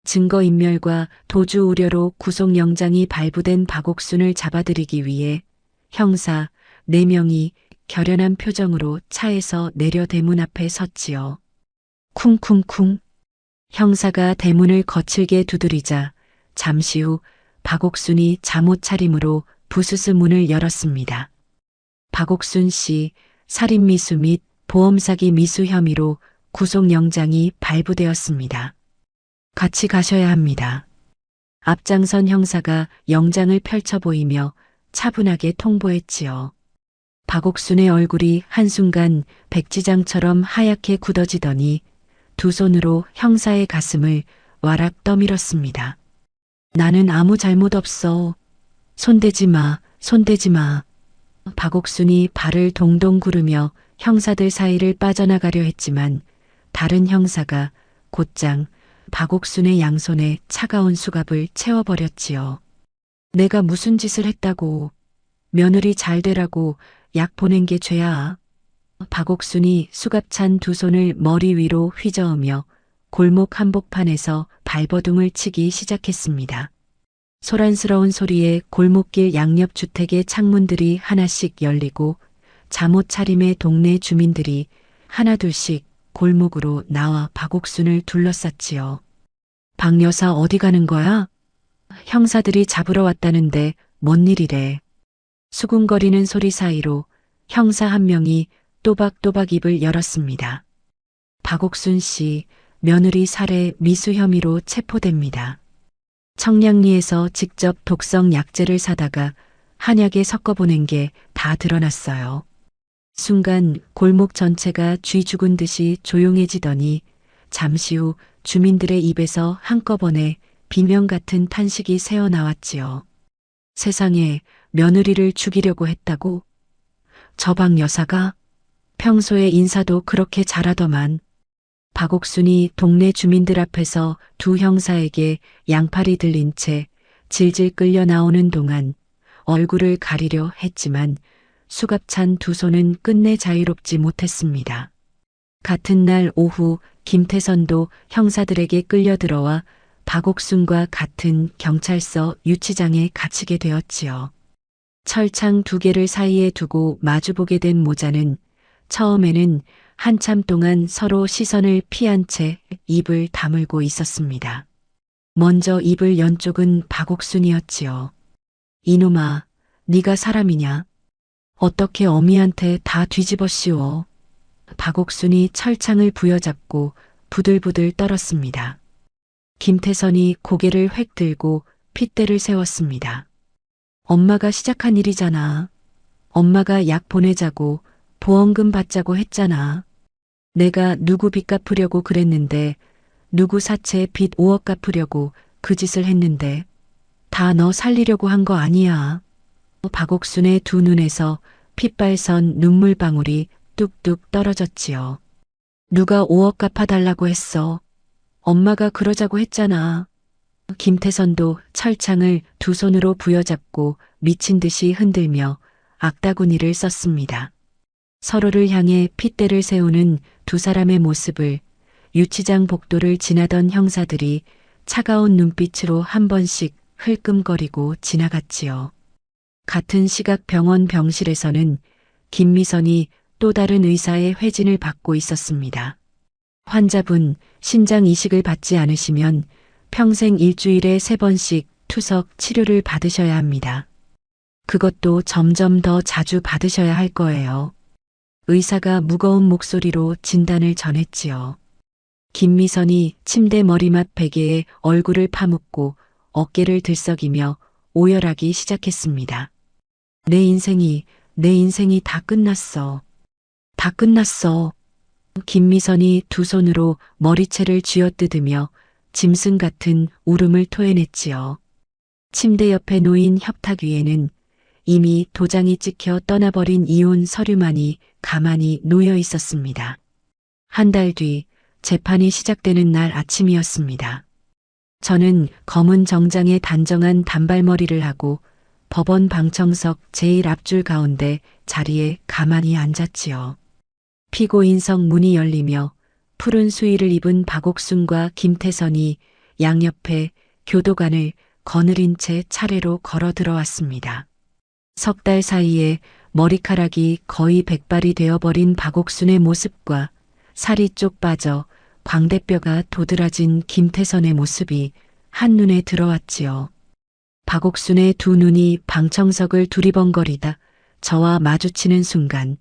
증거인멸과 도주 우려로 구속영장이 발부된 박옥순을 잡아들이기 위해 형사 4명이 결연한 표정으로 차에서 내려 대문 앞에 섰지요. 쿵쿵쿵. 형사가 대문을 거칠게 두드리자 잠시 후 박옥순이 잠옷 차림으로 부스스 문을 열었습니다. 박옥순 씨 살인미수 및 보험사기 미수 혐의로 구속영장이 발부되었습니다. 같이 가셔야 합니다. 앞장선 형사가 영장을 펼쳐 보이며 차분하게 통보했지요. 박옥순의 얼굴이 한순간 백지장처럼 하얗게 굳어지더니 두 손으로 형사의 가슴을 와락 떠밀었습니다. 나는 아무 잘못 없어. 손대지 마, 손대지 마. 박옥순이 발을 동동 구르며 형사들 사이를 빠져나가려 했지만 다른 형사가 곧장 박옥순의 양손에 차가운 수갑을 채워버렸지요. 내가 무슨 짓을 했다고. 며느리 잘 되라고 약 보낸 게 죄야. 박옥순이 수갑찬 두 손을 머리 위로 휘저으며 골목 한복판에서 발버둥을 치기 시작했습니다. 소란스러운 소리에 골목길 양옆주택의 창문들이 하나씩 열리고 잠옷 차림의 동네 주민들이 하나둘씩 골목으로 나와 박옥순을 둘러쌌지요. 박 여사 어디 가는 거야? 형사들이 잡으러 왔다는데 뭔 일이래. 수군거리는 소리 사이로 형사 한 명이 또박또박 입을 열었습니다. 박옥순 씨 며느리 살해 미수 혐의로 체포됩니다. 청량리에서 직접 독성 약재를 사다가 한약에 섞어 보낸 게 다 드러났어요. 순간 골목 전체가 쥐 죽은 듯이 조용해지더니 잠시 후 주민들의 입에서 한꺼번에 비명 같은 탄식이 새어나왔지요. 세상에, 며느리를 죽이려고 했다고? 저방 여사가? 평소에 인사도 그렇게 잘하더만. 박옥순이 동네 주민들 앞에서 두 형사에게 양팔이 들린 채 질질 끌려 나오는 동안 얼굴을 가리려 했지만 수갑찬 두 손은 끝내 자유롭지 못했습니다. 같은 날 오후 김태선도 형사들에게 끌려 들어와 박옥순과 같은 경찰서 유치장에 갇히게 되었지요. 철창 두 개를 사이에 두고 마주보게 된 모자는 처음에는 한참 동안 서로 시선을 피한 채 입을 다물고 있었습니다. 먼저 입을 연 쪽은 박옥순이었지요. 이놈아, 네가 사람이냐? 어떻게 어미한테 다 뒤집어 씌워? 박옥순이 철창을 부여잡고 부들부들 떨었습니다. 김태선이 고개를 획 들고 핏대를 세웠습니다. 엄마가 시작한 일이잖아. 엄마가 약 보내자고 보험금 받자고 했잖아. 내가 누구 빚 갚으려고 그랬는데 누구 사채 빚 5억 갚으려고 그 짓을 했는데 다 너 살리려고 한 거 아니야. 박옥순의 두 눈에서 핏발선 눈물방울이 뚝뚝 떨어졌지요. 누가 5억 갚아달라고 했어. 엄마가 그러자고 했잖아. 김태선도 철창을 두 손으로 부여잡고 미친 듯이 흔들며 악다구니를 썼습니다. 서로를 향해 핏대를 세우는 두 사람의 모습을 유치장 복도를 지나던 형사들이 차가운 눈빛으로 한 번씩 흘끔거리고 지나갔지요. 같은 시각 병원 병실에서는 김미선이 또 다른 의사의 회진을 받고 있었습니다. 환자분 신장 이식을 받지 않으시면 평생 일주일에 3번씩 투석 치료를 받으셔야 합니다. 그것도 점점 더 자주 받으셔야 할 거예요. 의사가 무거운 목소리로 진단을 전했지요. 김미선이 침대 머리맡 베개에 얼굴을 파묻고 어깨를 들썩이며 오열하기 시작했습니다. 내 인생이 다 끝났어. 다 끝났어. 김미선이 두 손으로 머리채를 쥐어뜯으며 짐승 같은 울음을 토해냈지요. 침대 옆에 놓인 협탁 위에는 이미 도장이 찍혀 떠나버린 이혼 서류만이 가만히 놓여 있었습니다. 한 달 뒤 재판이 시작되는 날 아침이었습니다. 저는 검은 정장에 단정한 단발머리를 하고 법원 방청석 제일 앞줄 가운데 자리에 가만히 앉았지요. 피고인석 문이 열리며 푸른 수의를 입은 박옥순과 김태선이 양옆에 교도관을 거느린 채 차례로 걸어 들어왔습니다. 석 달 사이에 머리카락이 거의 백발이 되어버린 박옥순의 모습과 살이 쪽 빠져 광대뼈가 도드라진 김태선의 모습이 한눈에 들어왔지요. 박옥순의 두 눈이 방청석을 두리번거리다 저와 마주치는 순간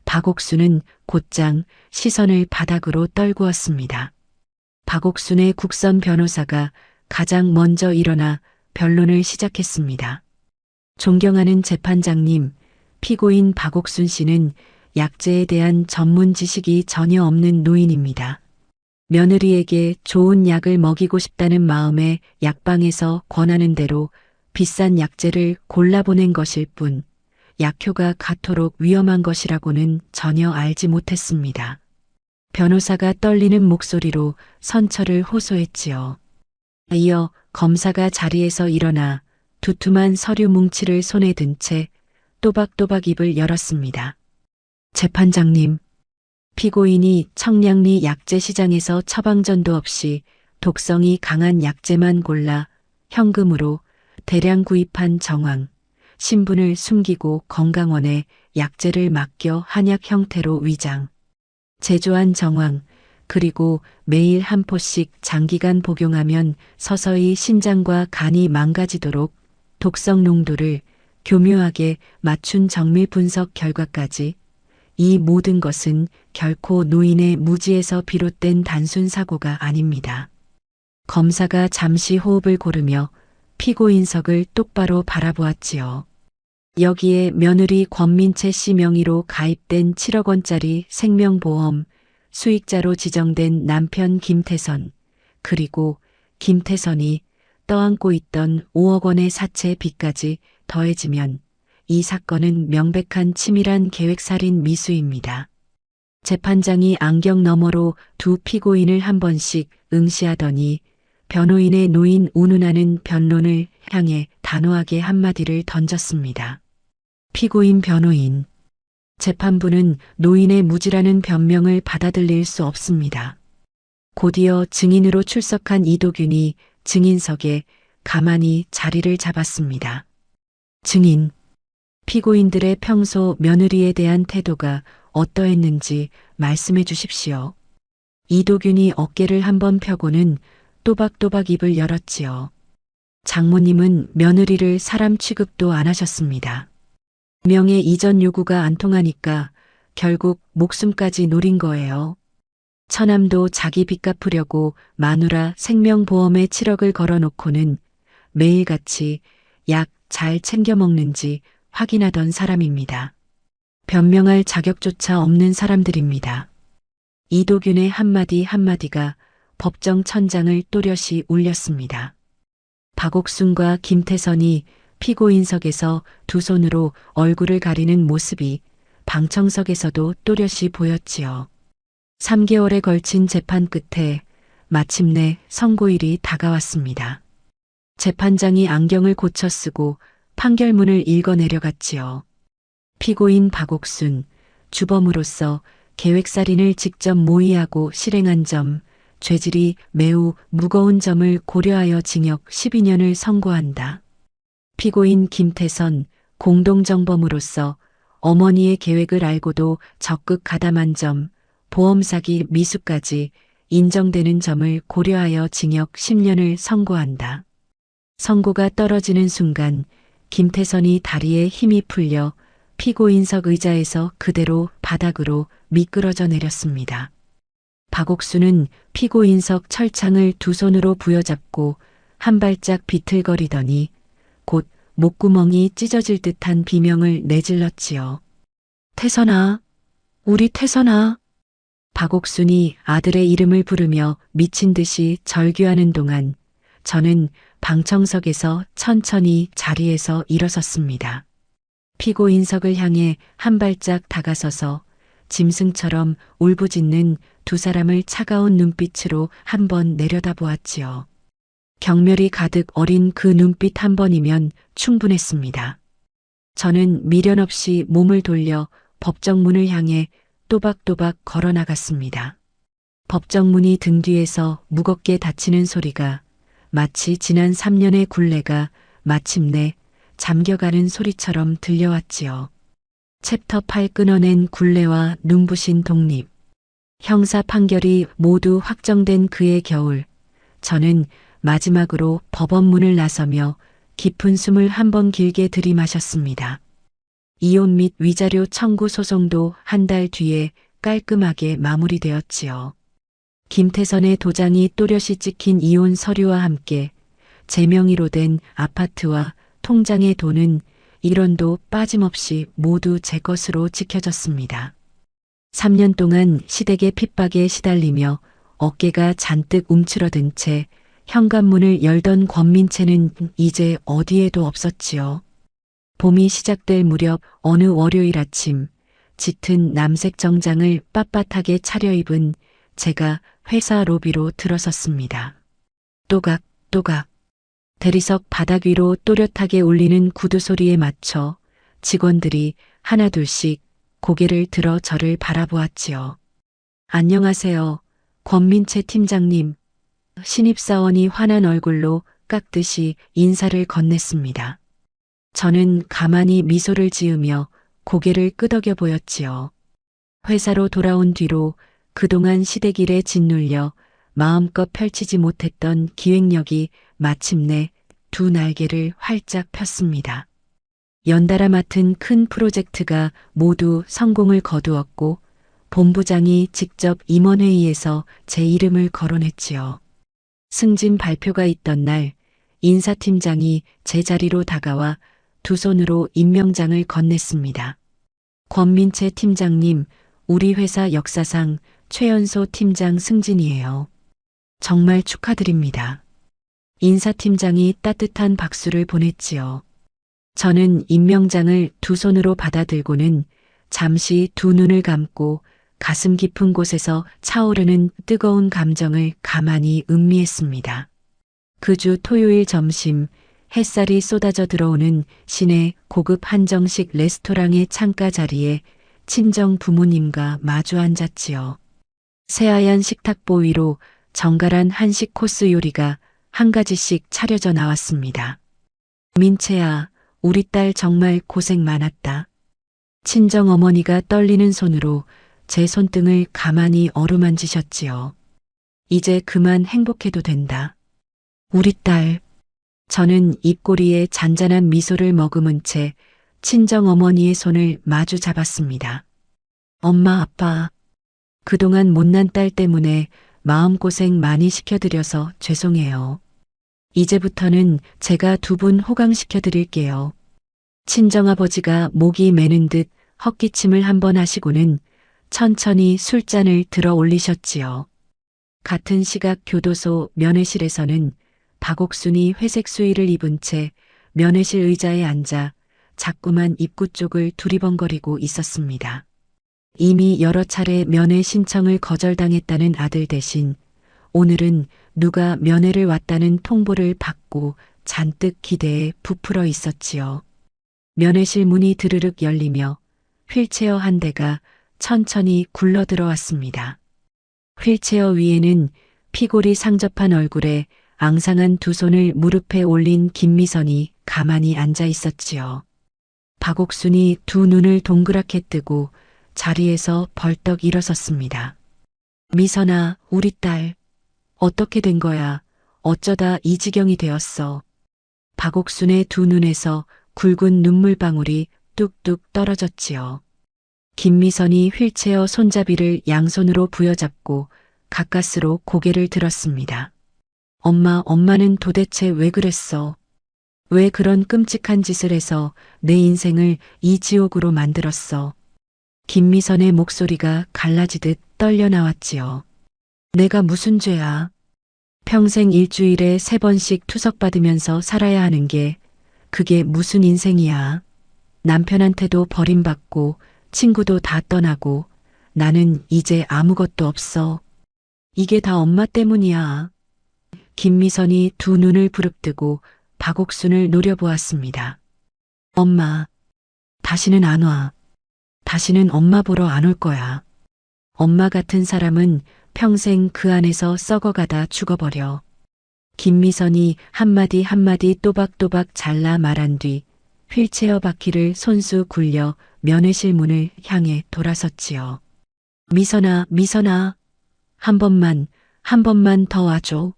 박옥순은 곧장 시선을 바닥으로 떨구었습니다. 박옥순의 국선 변호사가 가장 먼저 일어나 변론을 시작했습니다. 존경하는 재판장님, 피고인 박옥순 씨는 약제에 대한 전문 지식이 전혀 없는 노인입니다. 며느리에게 좋은 약을 먹이고 싶다는 마음에 약방에서 권하는 대로 비싼 약제를 골라보낸 것일 뿐 약효가 갖도록 위험한 것이라고는 전혀 알지 못했습니다. 변호사가 떨리는 목소리로 선처를 호소했지요. 이어 검사가 자리에서 일어나 두툼한 서류 뭉치를 손에 든 채 또박또박 입을 열었습니다. 재판장님, 피고인이 청량리 약재 시장에서 처방전도 없이 독성이 강한 약재만 골라 현금으로 대량 구입한 정황, 신분을 숨기고 건강원에 약재를 맡겨 한약 형태로 위장, 제조한 정황, 그리고 매일 한 포씩 장기간 복용하면 서서히 신장과 간이 망가지도록 독성 농도를 교묘하게 맞춘 정밀 분석 결과까지 이 모든 것은 결코 노인의 무지에서 비롯된 단순 사고가 아닙니다. 검사가 잠시 호흡을 고르며 피고인석을 똑바로 바라보았지요. 여기에 며느리 권민채 씨 명의로 가입된 7억 원짜리 생명보험 수익자로 지정된 남편 김태선, 그리고 김태선이 떠안고 있던 5억 원의 사채 빚까지 더해지면 이 사건은 명백한 치밀한 계획살인 미수입니다. 재판장이 안경 너머로 두 피고인을 한 번씩 응시하더니 변호인의 노인 운운하는 변론을 향해 단호하게 한마디를 던졌습니다. 피고인 변호인. 재판부는 노인의 무지라는 변명을 받아들일 수 없습니다. 곧이어 증인으로 출석한 이도균이 증인석에 가만히 자리를 잡았습니다. 증인. 피고인들의 평소 며느리에 대한 태도가 어떠했는지 말씀해 주십시오. 이도균이 어깨를 한번 펴고는 또박또박 입을 열었지요. 장모님은 며느리를 사람 취급도 안 하셨습니다. 명의 이전 요구가 안 통하니까 결국 목숨까지 노린 거예요. 처남도 자기 빚 갚으려고 마누라 생명보험에 7억을 걸어놓고는 매일같이 약 잘 챙겨 먹는지 확인하던 사람입니다. 변명할 자격조차 없는 사람들입니다. 이도균의 한마디 한마디가 법정 천장을 또렷이 울렸습니다. 박옥순과 김태선이 피고인석에서 두 손으로 얼굴을 가리는 모습이 방청석에서도 또렷이 보였지요. 3개월에 걸친 재판 끝에 마침내 선고일이 다가왔습니다. 재판장이 안경을 고쳐 쓰고 판결문을 읽어 내려갔지요. 피고인 박옥순, 주범으로서 계획살인을 직접 모의하고 실행한 점, 죄질이 매우 무거운 점을 고려하여 징역 12년을 선고한다. 피고인 김태선, 공동정범으로서 어머니의 계획을 알고도 적극 가담한 점, 보험사기 미수까지 인정되는 점을 고려하여 징역 10년을 선고한다. 선고가 떨어지는 순간 김태선이 다리에 힘이 풀려 피고인석 의자에서 그대로 바닥으로 미끄러져 내렸습니다. 박옥수는 피고인석 철창을 두 손으로 부여잡고 한 발짝 비틀거리더니 곧 목구멍이 찢어질 듯한 비명을 내질렀지요. 태선아, 우리 태선아. 박옥순이 아들의 이름을 부르며 미친 듯이 절규하는 동안 저는 방청석에서 천천히 자리에서 일어섰습니다. 피고인석을 향해 한 발짝 다가서서 짐승처럼 울부짖는 두 사람을 차가운 눈빛으로 한 번 내려다보았지요. 경멸이 가득 어린 그 눈빛 한 번이면 충분했습니다. 저는 미련 없이 몸을 돌려 법정문을 향해 또박또박 걸어 나갔습니다. 법정문이 등 뒤에서 무겁게 닫히는 소리가 마치 지난 3년의 굴레가 마침내 잠겨가는 소리처럼 들려왔지요. 챕터 8 끊어낸 굴레와 눈부신 독립. 형사 판결이 모두 확정된 그해 겨울, 저는 마지막으로 법원문을 나서며 깊은 숨을 한 번 길게 들이마셨습니다. 이혼 및 위자료 청구 소송도 한 달 뒤에 깔끔하게 마무리되었지요. 김태선의 도장이 또렷이 찍힌 이혼 서류와 함께 제 명의로 된 아파트와 통장의 돈은 1원도 빠짐없이 모두 제 것으로 지켜졌습니다. 3년 동안 시댁의 핍박에 시달리며 어깨가 잔뜩 움츠러든 채 현관문을 열던 권민채는 이제 어디에도 없었지요. 봄이 시작될 무렵 어느 월요일 아침 짙은 남색 정장을 빳빳하게 차려입은 제가 회사 로비로 들어섰습니다. 또각또각 대리석 바닥 위로 또렷하게 울리는 구두 소리에 맞춰 직원들이 하나둘씩 고개를 들어 저를 바라보았지요. 안녕하세요, 권민채 팀장님. 신입사원이 환한 얼굴로 깎듯이 인사를 건넸습니다. 저는 가만히 미소를 지으며 고개를 끄덕여 보였지요. 회사로 돌아온 뒤로 그동안 시댁일에 짓눌려 마음껏 펼치지 못했던 기획력이 마침내 두 날개를 활짝 폈습니다. 연달아 맡은 큰 프로젝트가 모두 성공을 거두었고 본부장이 직접 임원회의에서 제 이름을 거론했지요. 승진 발표가 있던 날 인사팀장이 제 자리로 다가와 두 손으로 임명장을 건넸습니다. 권민채 팀장님, 우리 회사 역사상 최연소 팀장 승진이에요. 정말 축하드립니다. 인사팀장이 따뜻한 박수를 보냈지요. 저는 임명장을 두 손으로 받아들고는 잠시 두 눈을 감고 가슴 깊은 곳에서 차오르는 뜨거운 감정을 가만히 음미했습니다. 그 주 토요일 점심, 햇살이 쏟아져 들어오는 시내 고급 한정식 레스토랑의 창가 자리에 친정 부모님과 마주 앉았지요. 새하얀 식탁보 위로 정갈한 한식 코스 요리가 한 가지씩 차려져 나왔습니다. 민채야, 우리 딸 정말 고생 많았다. 친정 어머니가 떨리는 손으로 제 손등을 가만히 어루만지셨지요. 이제 그만 행복해도 된다. 우리 딸. 저는 입꼬리에 잔잔한 미소를 머금은 채 친정 어머니의 손을 마주 잡았습니다. 엄마, 아빠. 그동안 못난 딸 때문에 마음고생 많이 시켜드려서 죄송해요. 이제부터는 제가 두 분 호강시켜 드릴게요. 친정아버지가 목이 메는 듯 헛기침을 한번 하시고는 천천히 술잔을 들어 올리셨지요. 같은 시각 교도소 면회실에서는 박옥순이 회색 수의를 입은 채 면회실 의자에 앉아 자꾸만 입구 쪽을 두리번거리고 있었습니다. 이미 여러 차례 면회 신청을 거절당했다는 아들 대신 오늘은 누가 면회를 왔다는 통보를 받고 잔뜩 기대에 부풀어 있었지요. 면회실 문이 드르륵 열리며 휠체어 한 대가 천천히 굴러 들어왔습니다. 휠체어 위에는 피골이 상접한 얼굴에 앙상한 두 손을 무릎에 올린 김미선이 가만히 앉아 있었지요. 박옥순이 두 눈을 동그랗게 뜨고 자리에서 벌떡 일어섰습니다. 미선아, 우리 딸. 어떻게 된 거야? 어쩌다 이 지경이 되었어. 박옥순의 두 눈에서 굵은 눈물방울이 뚝뚝 떨어졌지요. 김미선이 휠체어 손잡이를 양손으로 부여잡고 가까스로 고개를 들었습니다. 엄마는 도대체 왜 그랬어? 왜 그런 끔찍한 짓을 해서 내 인생을 이 지옥으로 만들었어? 김미선의 목소리가 갈라지듯 떨려 나왔지요. 내가 무슨 죄야? 평생 일주일에 3번씩 투석받으면서 살아야 하는 게 그게 무슨 인생이야? 남편한테도 버림받고 친구도 다 떠나고 나는 이제 아무것도 없어. 이게 다 엄마 때문이야. 김미선이 두 눈을 부릅뜨고 박옥순을 노려보았습니다. 엄마, 다시는 안 와. 다시는 엄마 보러 안 올 거야. 엄마 같은 사람은 평생 그 안에서 썩어가다 죽어버려. 김미선이 한마디 한마디 또박또박 잘라 말한 뒤 휠체어 바퀴를 손수 굴려 면회실 문을 향해 돌아섰지요. 미선아, 한 번만 더 와줘.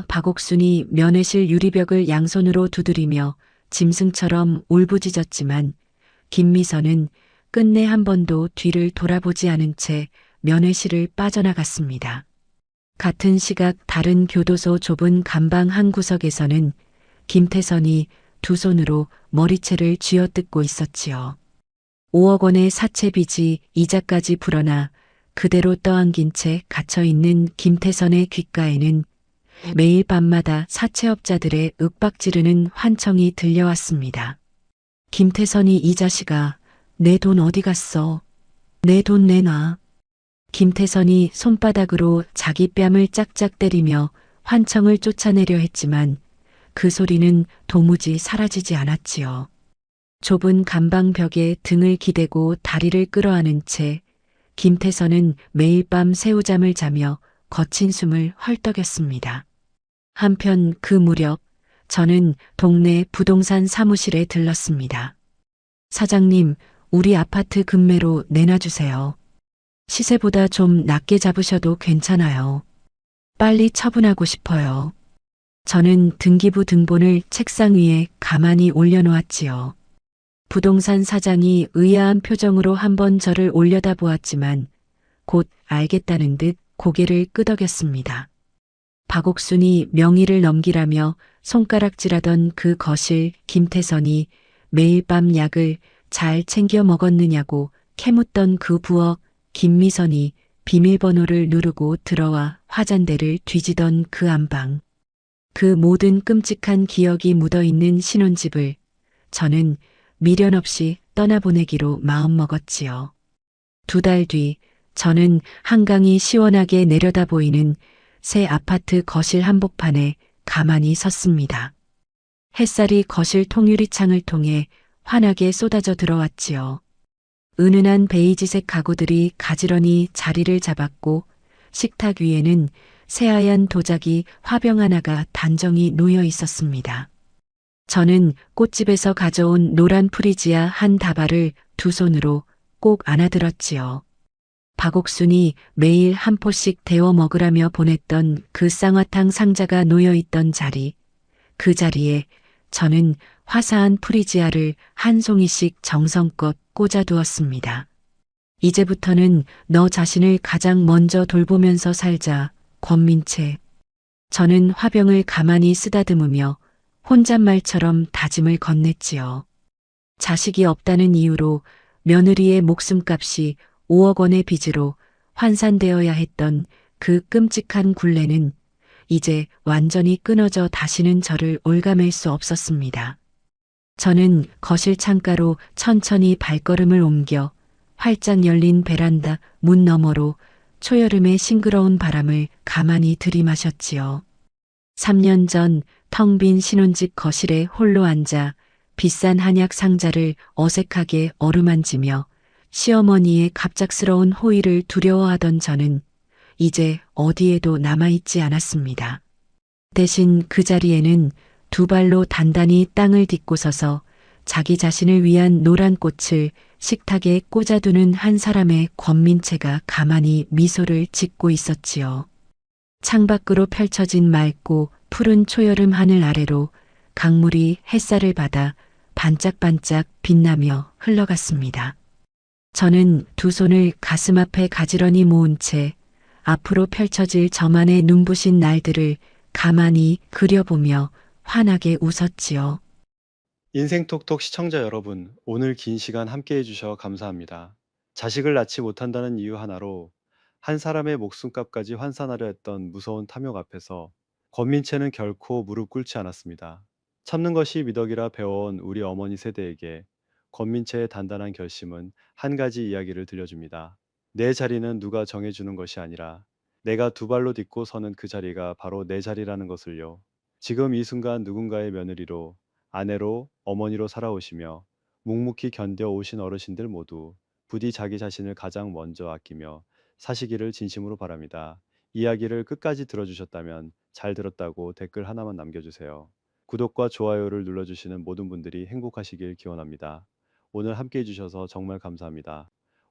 박옥순이 면회실 유리벽을 양손으로 두드리며 짐승처럼 울부짖었지만 김미선은 끝내 한 번도 뒤를 돌아보지 않은 채 면회실을 빠져나갔습니다. 같은 시각 다른 교도소 좁은 감방 한 구석에서는 김태선이 두 손으로 머리채를 쥐어뜯고 있었지요. 5억 원의 사채 빚이 이자까지 불어나 그대로 떠안긴 채 갇혀있는 김태선의 귓가에는 매일 밤마다 사채업자들의 윽박지르는 환청이 들려왔습니다. 김태선이 이 자식아, 내 돈 어디 갔어? 내 돈 내놔. 김태선이 손바닥으로 자기 뺨을 짝짝 때리며 환청을 쫓아내려 했지만 그 소리는 도무지 사라지지 않았지요. 좁은 감방 벽에 등을 기대고 다리를 끌어안은 채 김태선은 매일 밤 새우잠을 자며 거친 숨을 헐떡였습니다. 한편 그 무렵 저는 동네 부동산 사무실에 들렀습니다. 사장님, 우리 아파트 급매로 내놔주세요. 시세보다 좀 낮게 잡으셔도 괜찮아요. 빨리 처분하고 싶어요. 저는 등기부 등본을 책상 위에 가만히 올려놓았지요. 부동산 사장이 의아한 표정으로 한번 저를 올려다보았지만 곧 알겠다는 듯 고개를 끄덕였습니다. 박옥순이 명의를 넘기라며 손가락질하던 그 거실 김태선이 매일 밤 약을 잘 챙겨 먹었느냐고 캐묻던 그 부엌 김미선이 비밀번호를 누르고 들어와 화잔대를 뒤지던 그 안방. 그 모든 끔찍한 기억이 묻어 있는 신혼집을 저는 미련 없이 떠나보내기로 마음먹었지요. 2달 뒤 저는 한강이 시원하게 내려다 보이는 새 아파트 거실 한복판에 가만히 섰습니다. 햇살이 거실 통유리 창을 통해 환하게 쏟아져 들어왔지요. 은은한 베이지색 가구들이 가지런히 자리를 잡았고 식탁 위에는 새하얀 도자기 화병 하나가 단정히 놓여 있었습니다. 저는 꽃집에서 가져온 노란 프리지아 한 다발을 2손으로 꼭 안아들었지요. 박옥순이 매일 한 포씩 데워 먹으라며 보냈던 그 쌍화탕 상자가 놓여 있던 자리, 그 자리에 저는 화사한 프리지아를 한 송이씩 정성껏 꽂아두었습니다. 이제부터는 너 자신을 가장 먼저 돌보면서 살자, 권민채. 저는 화병을 가만히 쓰다듬으며 혼잣말처럼 다짐을 건넸지요. 자식이 없다는 이유로 며느리의 목숨값이 5억 원의 빚으로 환산되어야 했던 그 끔찍한 굴레는 이제 완전히 끊어져 다시는 저를 올가맬 수 없었습니다. 저는 거실 창가로 천천히 발걸음을 옮겨 활짝 열린 베란다 문 너머로 초여름의 싱그러운 바람을 가만히 들이마셨지요. 3년 전 텅 빈 신혼집 거실에 홀로 앉아 비싼 한약 상자를 어색하게 어루만지며 시어머니의 갑작스러운 호의를 두려워하던 저는 이제 어디에도 남아있지 않았습니다. 대신 그 자리에는 2발로 단단히 땅을 딛고 서서 자기 자신을 위한 노란 꽃을 식탁에 꽂아두는 한 사람의 권민채가 가만히 미소를 짓고 있었지요. 창밖으로 펼쳐진 맑고 푸른 초여름 하늘 아래로 강물이 햇살을 받아 반짝반짝 빛나며 흘러갔습니다. 저는 2손을 가슴 앞에 가지런히 모은 채 앞으로 펼쳐질 저만의 눈부신 날들을 가만히 그려보며 환하게 웃었지요. 인생톡톡 시청자 여러분, 오늘 긴 시간 함께 해주셔 감사합니다. 자식을 낳지 못한다는 이유 하나로 한 사람의 목숨값까지 환산하려 했던 무서운 탐욕 앞에서 권민채는 결코 무릎 꿇지 않았습니다. 참는 것이 미덕이라 배워온 우리 어머니 세대에게 권민채의 단단한 결심은 한 가지 이야기를 들려줍니다. 내 자리는 누가 정해주는 것이 아니라 내가 2발로 딛고 서는 그 자리가 바로 내 자리라는 것을요. 지금 이 순간 누군가의 며느리로, 아내로, 어머니로 살아오시며 묵묵히 견뎌오신 어르신들 모두 부디 자기 자신을 가장 먼저 아끼며 사시기를 진심으로 바랍니다. 이야기를 끝까지 들어주셨다면 잘 들었다고 댓글 하나만 남겨주세요. 구독과 좋아요를 눌러주시는 모든 분들이 행복하시길 기원합니다. 오늘 함께 해주셔서 정말 감사합니다.